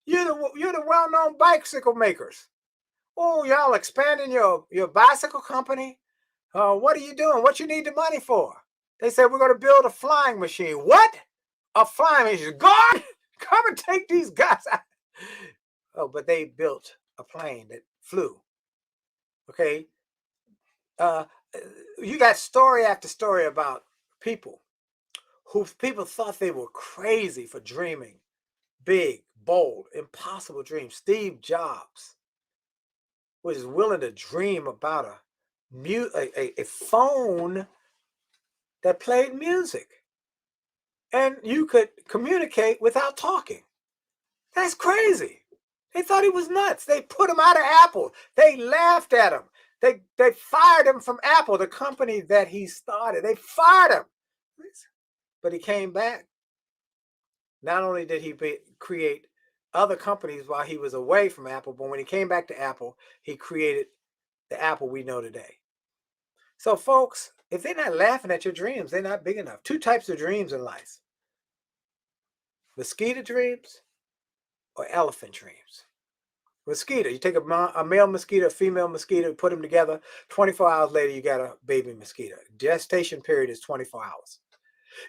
You're the well-known bicycle makers. Oh, y'all expanding your bicycle company? What are you doing? What you need the money for? They said, we're going to build a flying machine. What? A flying machine? God, come and take these guys out. Oh, but they built a plane that flew. Okay. You got story after story about people who people thought they were crazy for dreaming big, bold, impossible dreams. Steve Jobs was willing to dream about a phone that played music, and you could communicate without talking. That's crazy. They thought he was nuts. They put him out of Apple. They laughed at him. They fired him from Apple, the company that he started. They fired him. But he came back. Not only did he create other companies while he was away from Apple, but when he came back to Apple, he created the Apple we know today. So, folks, if they're not laughing at your dreams, they're not big enough. Two types of dreams in life: mosquito dreams or elephant dreams. Mosquito, you take a male mosquito, a female mosquito, put them together. 24 hours later, you got a baby mosquito. Gestation period is 24 hours.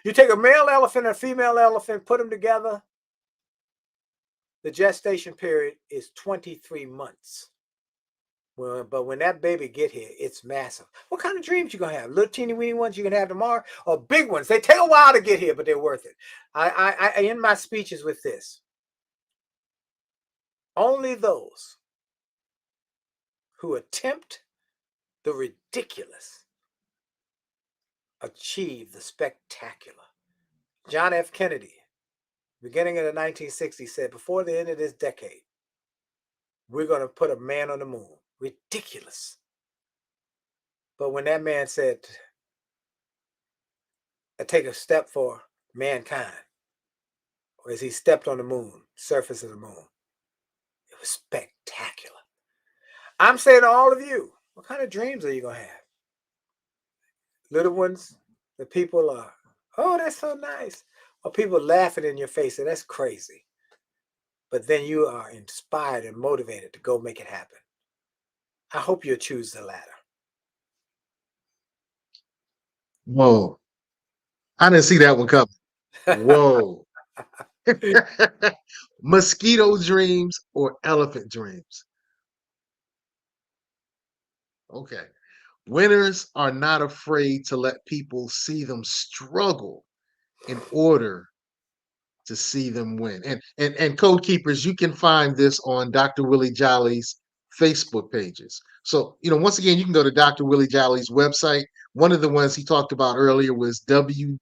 You take a male elephant and a female elephant, put them together. The gestation period is 23 months. Well, but when that baby get here, it's massive. What kind of dreams you gonna have? Little teeny weeny ones you can have tomorrow, or big ones? They take a while to get here, but they're worth it. I end my speeches with this. Only those who attempt the ridiculous achieve the spectacular. John F. Kennedy, beginning of the 1960s, said, before the end of this decade, we're going to put a man on the moon. Ridiculous. But when that man said, I take a step for mankind, or as he stepped on the moon, surface of the moon, it was spectacular. I'm saying to all of you, what kind of dreams are you going to have? Little ones, the people are, oh, that's so nice. Or people laughing in your face, and that's crazy. But then you are inspired and motivated to go make it happen. I hope you'll choose the latter. Whoa. I didn't see that one coming. Whoa. Mosquito dreams or elephant dreams? Okay. Winners are not afraid to let people see them struggle in order to see them win. And Code Keepers, you can find this on Dr. Willie Jolley's Facebook pages. So, once again, you can go to Dr. Willie Jolley's website. One of the ones he talked about earlier was www.wow.com.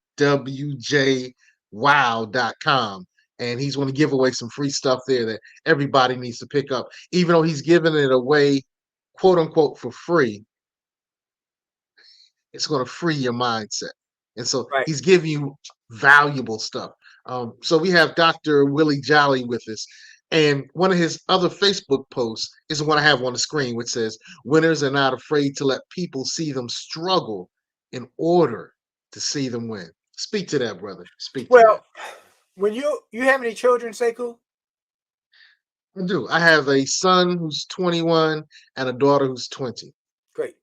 And he's going to give away some free stuff there that everybody needs to pick up. Even though he's giving it away, quote unquote, for free, it's going to free your mindset. And so he's giving you valuable stuff. So we have Dr. Willie Jolley with us. And one of his other Facebook posts is the one I have on the screen, which says, winners are not afraid to let people see them struggle in order to see them win. Speak to that, brother. Speak to that. When you have any children, Sekou? I do. I have a son who's 21 and a daughter who's 20. Great.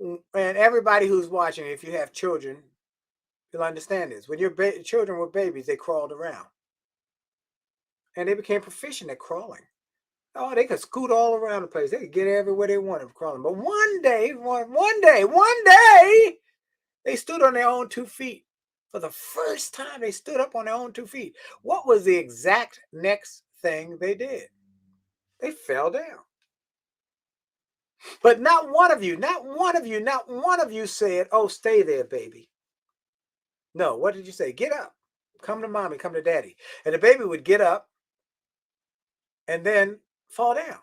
And everybody who's watching, if you have children, you'll understand this. When your children were babies, they crawled around. And they became proficient at crawling. Oh, they could scoot all around the place. They could get everywhere they wanted crawling. But one day, they stood on their own 2 feet. For the first time, they stood up on their own 2 feet. What was the exact next thing they did? They fell down. But not one of you said, oh, stay there, baby. No, what did you say? Get up. Come to mommy, come to daddy. And the baby would get up and then fall down.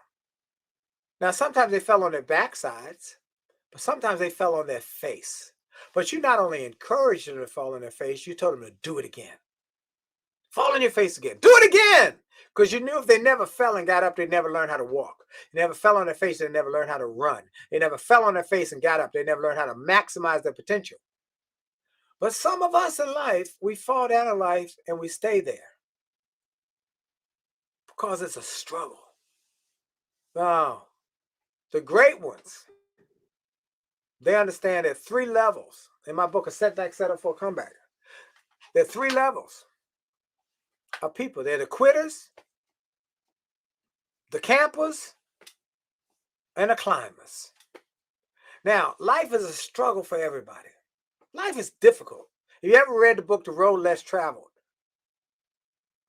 Now, sometimes they fell on their backsides, but sometimes they fell on their face. But you not only encouraged them to fall on their face, you told them to do it again. Fall on your face again. Do it again. Because you knew if they never fell and got up, they'd never learn how to walk. They never fell on their face, they never learned how to run. They never fell on their face and got up. They never learned how to maximize their potential. But some of us in life, we fall down in life and we stay there. Because it's a struggle. Now, the great ones, they understand there are 3 levels. In my book, A Setback, Set Up for a Comeback. There are 3 levels of people. They're the quitters, the campers, and the climbers. Now, life is a struggle for everybody. Life is difficult. Have you ever read the book, The Road Less Traveled?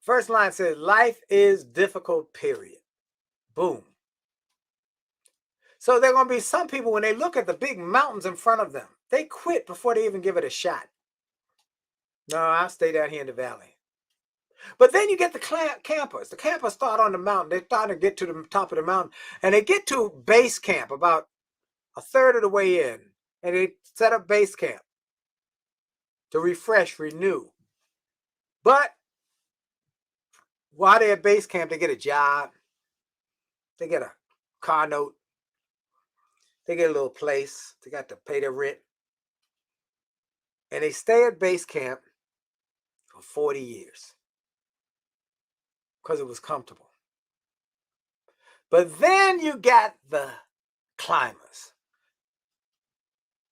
First line says, life is difficult, period. Boom. So there are going to be some people, when they look at the big mountains in front of them, they quit before they even give it a shot. No, I'll stay down here in the valley. But then you get the campers. The campers start on the mountain. They start to get to the top of the mountain. And they get to base camp about a third of the way in. And they set up base camp to refresh, renew. But while they're at base camp, they get a job. They get a car note. They get a little place. They got to pay their rent. And they stay at base camp for 40 years. Because it was comfortable. But then you got the climbers.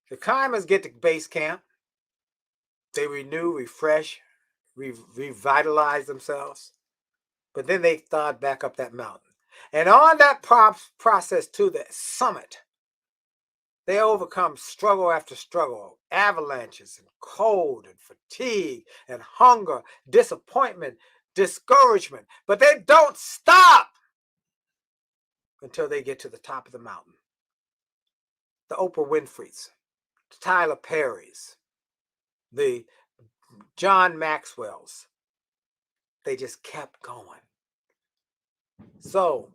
The climbers get to base camp. They renew, refresh, revitalize themselves. But then they start back up that mountain. And on that process to the summit, they overcome struggle after struggle, avalanches and cold and fatigue and hunger, disappointment, discouragement. But they don't stop. until they get to the top of the mountain. The Oprah Winfrey's, the Tyler Perry's, the John Maxwell's, they just kept going. So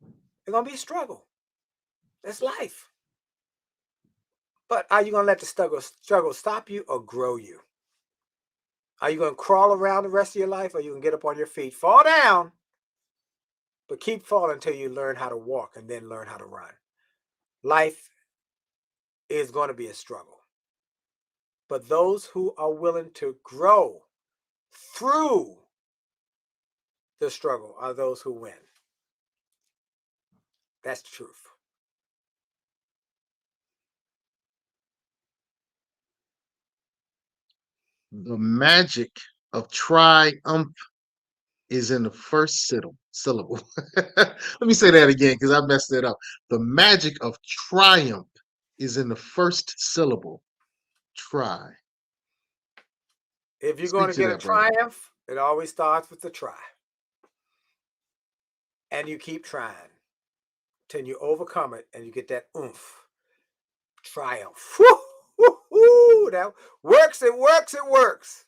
it's going to be a struggle. It's life. But are you going to let the struggle stop you or grow you? Are you going to crawl around the rest of your life, or you can get up on your feet, fall down, but keep falling until you learn how to walk and then learn how to run? Life is going to be a struggle. But those who are willing to grow through the struggle are those who win. That's the truth. The magic of triumph is in the first syllable. Let me say that again because I messed it up. The magic of triumph is in the first syllable. Try. If you're going to get a triumph, it always starts with the try. And you keep trying till you overcome it and you get that oomph. Triumph. Woo, woo, woo. That works, it works, it works.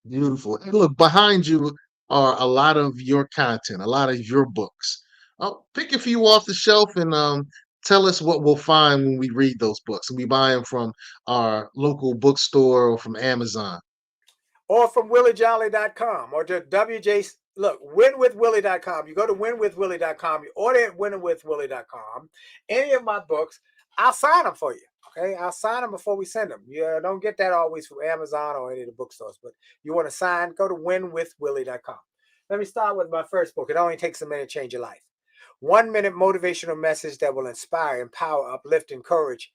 Beautiful. And look, behind you are a lot of your content, a lot of your books. I'll pick a few off the shelf and tell us what we'll find when we read those books. We buy them from our local bookstore or from Amazon. Or from williejolly.com or to WJ. Look, winwithwillie.com. You go to winwithwillie.com. You order at winwithwillie.com. Any of my books, I'll sign them for you. Okay, I'll sign them before we send them. You don't get that always from Amazon or any of the bookstores, but you want to sign, go to winwithwillie.com. Let me start with my first book. It only takes a minute to change your life. 1 minute motivational message that will inspire, empower, uplift, encourage.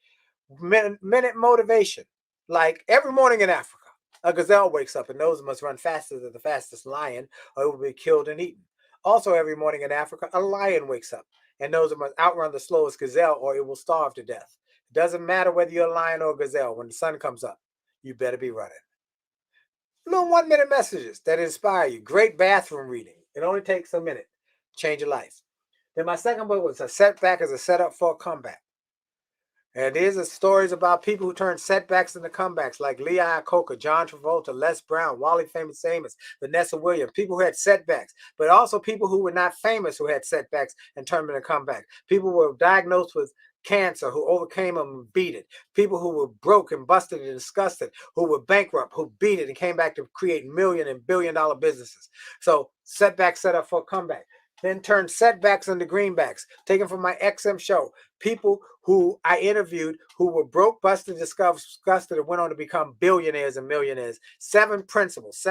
Minute motivation. Like every morning in Africa, a gazelle wakes up and knows it must run faster than the fastest lion or it will be killed and eaten. Also, every morning in Africa, a lion wakes up and knows it must outrun the slowest gazelle or it will starve to death. It doesn't matter whether you're a lion or a gazelle. When the sun comes up, you better be running. Little 1 minute messages that inspire you. Great bathroom reading. It only takes a minute to change your life. Then my second book was A Setback as a Setup for a Comeback. And these are stories about people who turn setbacks into comebacks, like Lee Iacocca, John Travolta, Les Brown, Wally Famous Amos, Vanessa Williams, people who had setbacks, but also people who were not famous who had setbacks and turned them into comebacks. People who were diagnosed with cancer who overcame them and beat it. People who were broke and busted and disgusted, who were bankrupt, who beat it and came back to create million and billion-dollar businesses. So setback set up for a comeback. Then turned setbacks into greenbacks, taken from my XM show. People who I interviewed who were broke, busted, disgusted, and went on to become billionaires and millionaires. 7 principles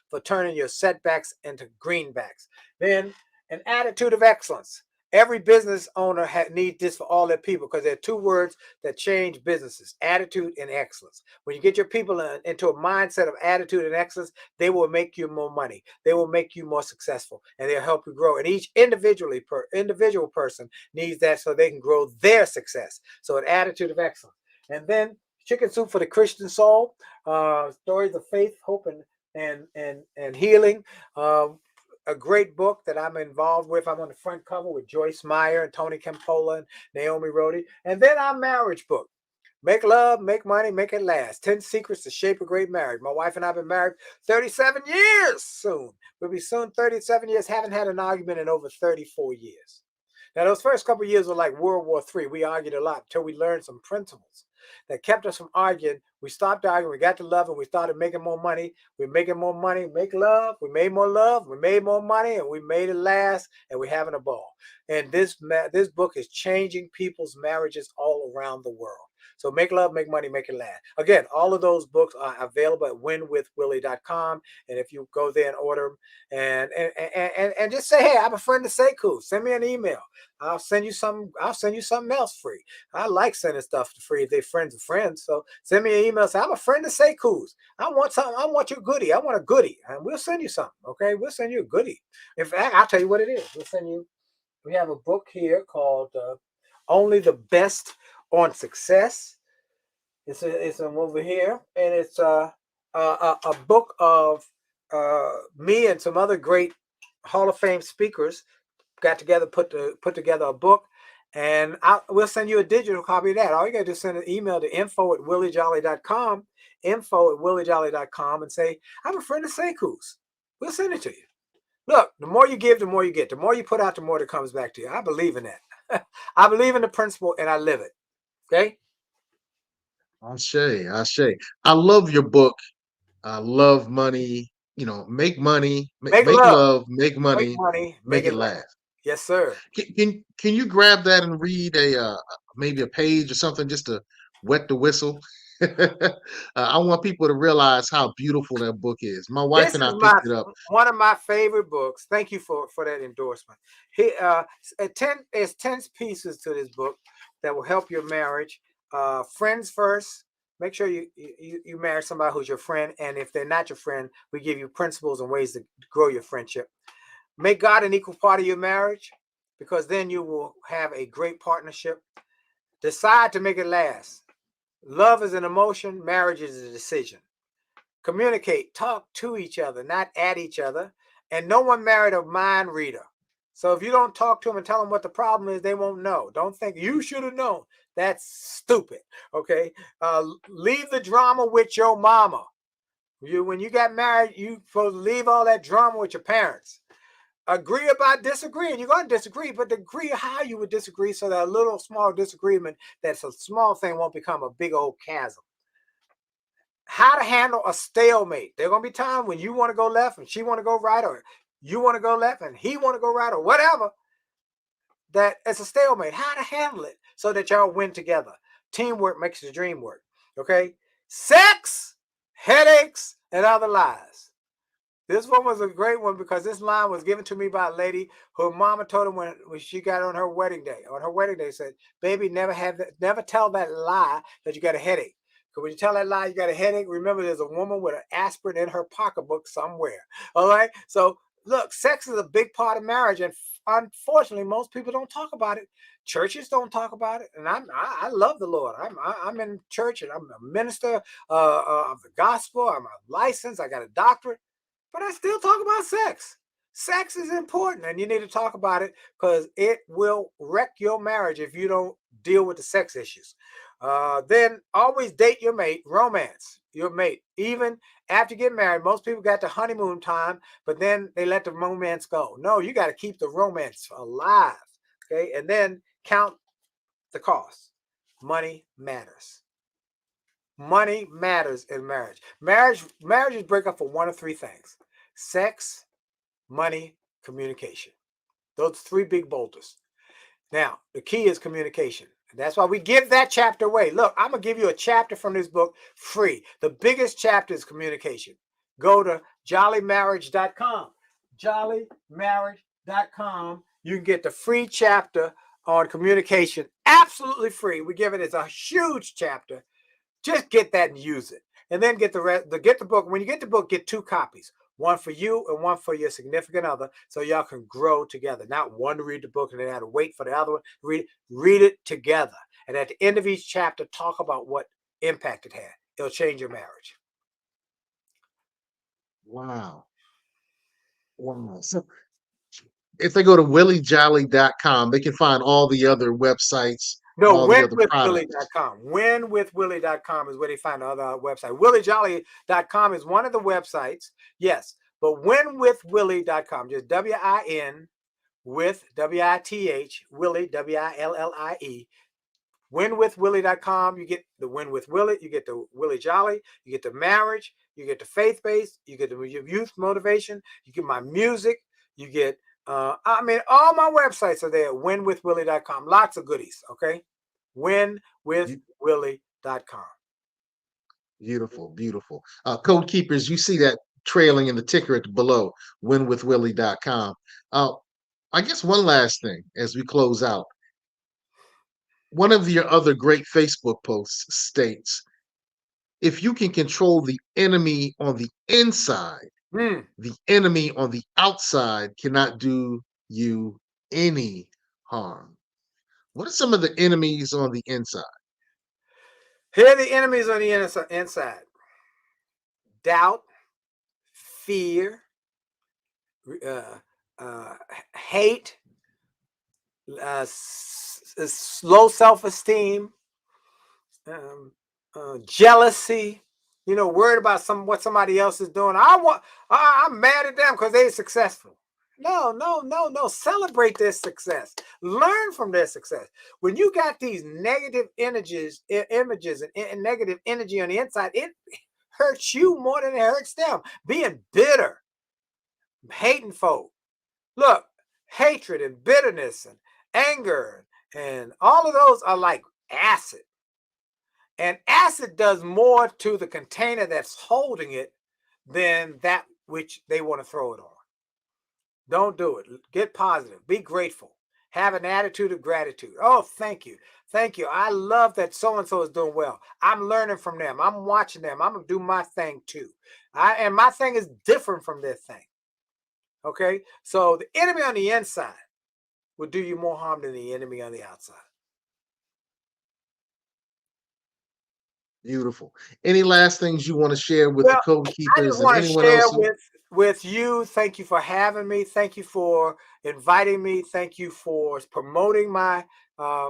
for turning your setbacks into greenbacks. Then an attitude of excellence. Every business owner needs this for all their people because there are 2 words that change businesses: attitude and excellence. When you get your people into a mindset of attitude and excellence, they will make you more money. They will make you more successful, and they'll help you grow. And each individual person needs that so they can grow their success. So an attitude of excellence. And then Chicken Soup for the Christian Soul, stories of faith, hope, and healing. A great book that I'm involved with. I'm on the front cover with Joyce Meyer and Tony Campola and Naomi Rhodey. And then our marriage book, Make Love, Make Money, Make It Last. 10 Secrets to Shape a Great Marriage. My wife and I have been married 37 years soon. We'll be soon 37 years. Haven't had an argument in over 34 years. Now, those first couple of years were like World War III. We argued a lot until we learned some principles that kept us from arguing. We stopped arguing. We got to love, and we started making more money. We're making more money, make love. We made more love. We made more money, and we made it last, and we're having a ball. And this book is changing people's marriages all around the world. So Make Love, Make Money, Make It Last. Again, all of those books are available at winwithwillie.com. And if you go there and order them and just say, hey, I'm a friend of Sekou. Send me an email. I'll send you something else free. I like sending stuff for free if they're friends of friends. So send me an email. Say, I'm a friend of Sekou's. I want something. I want your goodie. I want a goodie. And we'll send you something. Okay. We'll send you a goodie. In fact, I'll tell you what it is. We have a book here called Only the Best on Success. It's over here. And it's a book of me and some other great Hall of Fame speakers got together, put together a book, and we'll send you a digital copy of that. All you got to do is send an email to info@williejolly.com, info@williejolly.com, and say, I'm a friend of Sekou's. We'll send it to you. Look, the more you give, the more you get. The more you put out, the more it comes back to you. I believe in that. I believe in the principle, and I live it. Okay? Ashe. I love your book. I love money. Make money, Make make love, love, make make money, money, make make it it last. last. Yes, sir. Can you grab that and read maybe a page or something just to wet the whistle? I want people to realize how beautiful that book is. My wife This and I is picked it up. one of my favorite books. Thank you for that endorsement. There's 10 pieces to this book that will help your marriage. Friends first. Make sure you marry somebody who's your friend, and if they're not your friend, we give you principles and ways to grow your friendship. Make God an equal part of your marriage, because then you will have a great partnership. Decide to make it last. Love is an emotion. Marriage is a decision. Communicate, talk to each other, not at each other. And no one married a mind reader. So if you don't talk to them and tell them what the problem is, they won't know. Don't think you should have known. That's stupid. Okay. Leave the drama with your mama. When you got married, you supposed to leave all that drama with your parents. Agree about disagreeing. You're going to disagree, but agree how you would disagree so that a little small disagreement, that's a small thing, won't become a big old chasm. How to handle a stalemate. There are going to be times when you want to go left and she want to go right, or you want to go left and he want to go right, or whatever. That it's a stalemate. How to handle it so that y'all win together. Teamwork makes the dream work. Okay? Sex, headaches, and other lies. This one was a great one because this line was given to me by a lady who mama told her when she got on her wedding day. On her wedding day, said, "Baby, never tell that lie that you got a headache. Because when you tell that lie, you got a headache. Remember, there's a woman with an aspirin in her pocketbook somewhere." All right. So look, sex is a big part of marriage, and unfortunately, most people don't talk about it. Churches don't talk about it, and I love the Lord. I'm in church, and I'm a minister of the gospel. I'm licensed. I got a doctorate. But I still talk about sex. Sex is important, and you need to talk about it because it will wreck your marriage if you don't deal with the sex issues. Then always date your mate, romance your mate. Even after you get married, most people got the honeymoon time, but then they let the romance go. No, you got to keep the romance alive. Okay, and then count the cost. Money matters. Money matters in marriage. Marriages break up for one of three things: sex, money, communication. Those three big boulders. Now, the key is communication. That's why we give that chapter away. Look, I'm going to give you a chapter from this book free. The biggest chapter is communication. Go to jollymarriage.com. Jollymarriage.com. You can get the free chapter on communication absolutely free. We give it as a huge chapter. Just get that and use it. And then get the rest. Get the book. When you get the book, get 2 copies. One for you and one for your significant other, so y'all can grow together. Not one to read the book and then have to wait for the other one. Read it together. And at the end of each chapter, talk about what impact it had. It'll change your marriage. Wow. So if they go to williejolly.com, they can find all the other websites, No, all the other products. winwithwillie.com. Winwithwillie.com is where they find the other website. WillieJolly.com is one of the websites, yes, but winwithwillie.com, just W-I-N with W-I-T-H, Willie, W-I-L-L-I-E. Winwithwillie.com, you get the Win with Willie, you get the Willie Jolley, you get the marriage, you get the faith-based, you get the youth motivation, you get my music, you get all my websites are there at winwithwillie.com. Lots of goodies, okay? Winwithwillie.com. Beautiful, beautiful. Code Keepers, you see that trailing in the ticker below, winwithwillie.com. I guess one last thing as we close out. One of your other great Facebook posts states, if you can control the enemy on the inside, the enemy on the outside cannot do you any harm. What are some of the enemies on the inside? Here are the enemies on the inside. Doubt, fear, hate, low self-esteem, jealousy, worried about what somebody else is doing. I'm mad at them because they're successful. No. Celebrate their success. Learn from their success. When you got these negative images and negative energy on the inside, it hurts you more than it hurts them. Being bitter, hating folk. Look, hatred and bitterness and anger and all of those are like acid. And acid does more to the container that's holding it than that which they want to throw it on. Don't do it. Get positive. Be grateful. Have an attitude of gratitude. Oh, thank you. Thank you. I love that so-and-so is doing well. I'm learning from them. I'm watching them. I'm going to do my thing too. And my thing is different from their thing. Okay? So the enemy on the inside will do you more harm than the enemy on the outside. Beautiful. Any last things you want to share with the code I keepers just and want to anyone share else? with you. Thank you for having me. Thank you for inviting me. Thank you for promoting my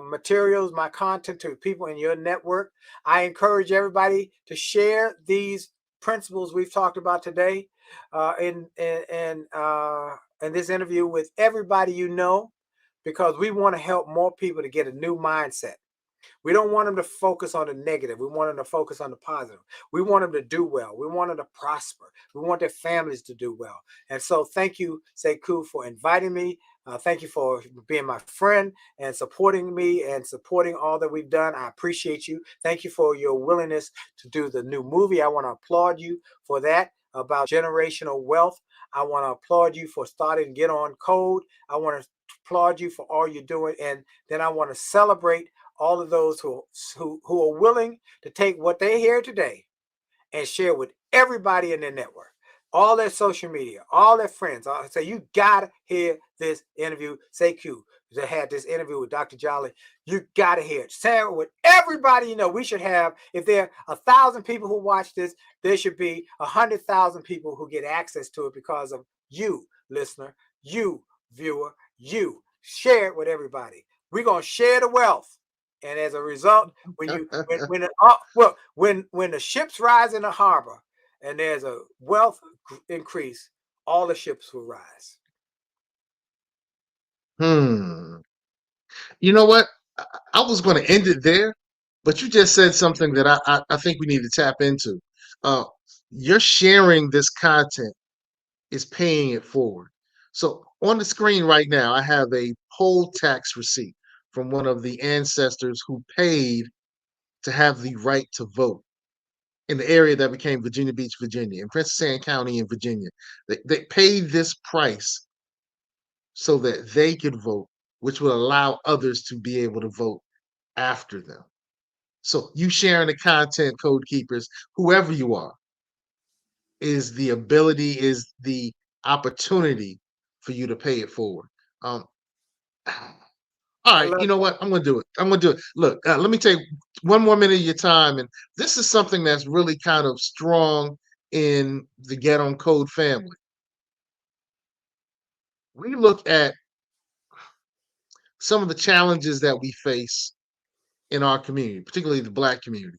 materials, my content to people in your network. I encourage everybody to share these principles we've talked about today in this interview with everybody you know, because we want to help more people to get a new mindset. We don't want them to focus on the negative. We want them to focus on the positive. We want them to do well. We want them to prosper. We want their families to do well. And so thank you, Sekou, for inviting me. Thank you for being my friend and supporting me and supporting all that we've done. I appreciate you. Thank you for your willingness to do the new movie. I want to applaud you for that, about generational wealth. I want to applaud you for starting Get On Code. I want to applaud you for all you're doing. And then I want to celebrate all of those who are willing to take what they hear today and share with everybody in their network, all their social media, all their friends. I say, you gotta hear this interview. Sekou that had this interview with Dr. Jolley. You gotta hear it. Share it with everybody you know. We should have, if there are 1,000 people who watch this, there should be 100,000 people who get access to it because of you, listener, you, viewer, you. Share it with everybody. We're gonna share the wealth. And as a result, when the ships rise in the harbor and there's a wealth increase, all the ships will rise. You know what? I was going to end it there, but you just said something that I think we need to tap into. You're sharing this content is paying it forward. So on the screen right now, I have a poll tax receipt from one of the ancestors who paid to have the right to vote in the area that became Virginia Beach, Virginia, in Princess Anne County in Virginia. They paid this price so that they could vote, which will allow others to be able to vote after them. So you sharing the content, code keepers, whoever you are, is the ability, is the opportunity for you to pay it forward. All right, you know what? I'm going to do it. I'm going to do it. Look, let me take one more minute of your time. And this is something that's really kind of strong in the Get On Code family. We look at some of the challenges that we face in our community, particularly the Black community.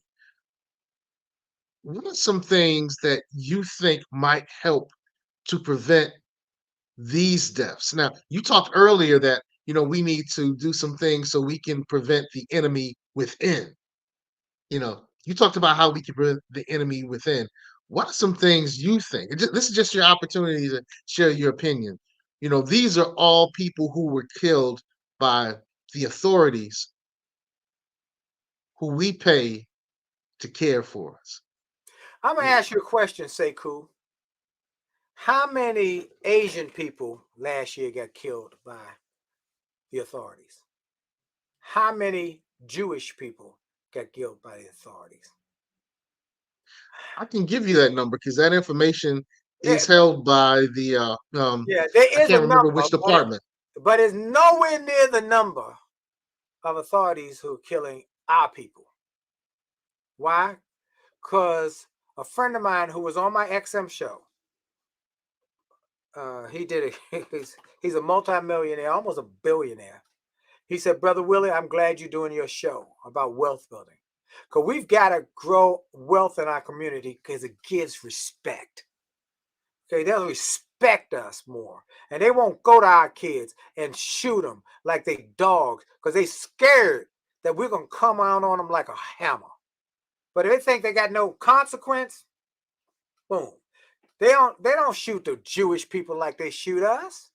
What are some things that you think might help to prevent these deaths? Now, you talked earlier that we need to do some things so we can prevent the enemy within. You talked about how we can prevent the enemy within. What are some things you think? This is just your opportunity to share your opinion. These are all people who were killed by the authorities who we pay to care for us. I'm going to ask you a question, Sekou. How many Asian people last year got killed by the authorities? How many Jewish people got killed by the authorities? I can give you that number because that information is held by the there is I can't remember which department. But it's nowhere near the number of authorities who are killing our people. Why? Because a friend of mine who was on my XM show he did it. He's a multimillionaire, almost a billionaire. He said, Brother Willie, I'm glad you're doing your show about wealth building. Because we've got to grow wealth in our community because it gives respect. Okay, they'll respect us more. And they won't go to our kids and shoot them like they dogs because they scared that we're going to come out on them like a hammer. But if they think they got no consequence, boom. They don't shoot the Jewish people like they shoot us.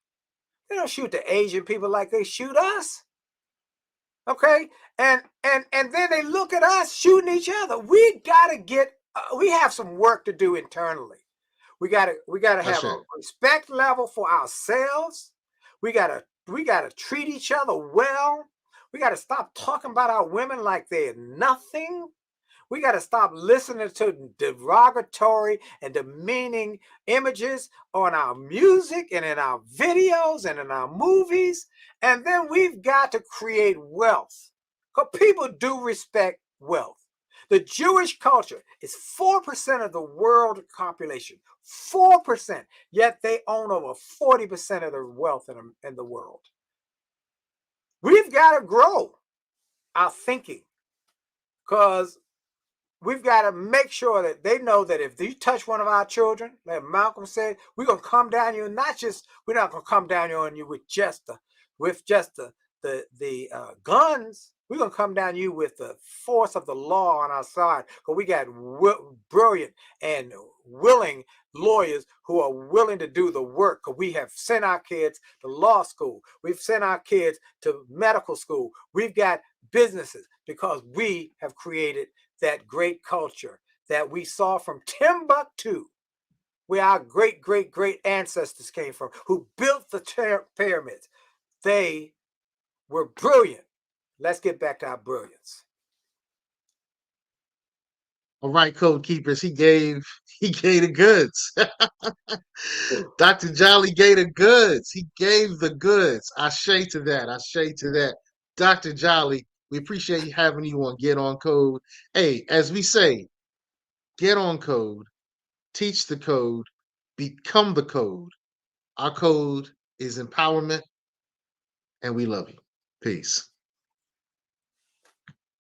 They don't shoot the Asian people like they shoot us. Okay, and then they look at us shooting each other. We gotta get. We have some work to do internally. We gotta have a respect level for ourselves. We gotta treat each other well. We gotta stop talking about our women like they're nothing. We got to stop listening to derogatory and demeaning images on our music and in our videos and in our movies. And then we've got to create wealth because people do respect wealth. The Jewish culture is 4% of the world population, 4%, yet they own over 40% of the wealth in the world. We've got to grow our thinking because we've got to make sure that they know that if you touch one of our children, like Malcolm said, we're gonna come down you. We're not gonna come down on you with just the guns. We're gonna come down you with the force of the law on our side. Because we got brilliant and willing lawyers who are willing to do the work. Because we have sent our kids to law school. We've sent our kids to medical school. We've got businesses because we have created that great culture that we saw from Timbuktu, where our great, great, great ancestors came from, who built the pyramids. They were brilliant. Let's get back to our brilliance. All right, Code Keepers, he gave the goods. Dr. Jolley gave the goods. He gave the goods. Ashe to that. Ashe to that. Dr. Jolley, we appreciate having you on Get On Code. Hey, as we say, get on code, teach the code, become the code. Our code is empowerment, and we love you. Peace.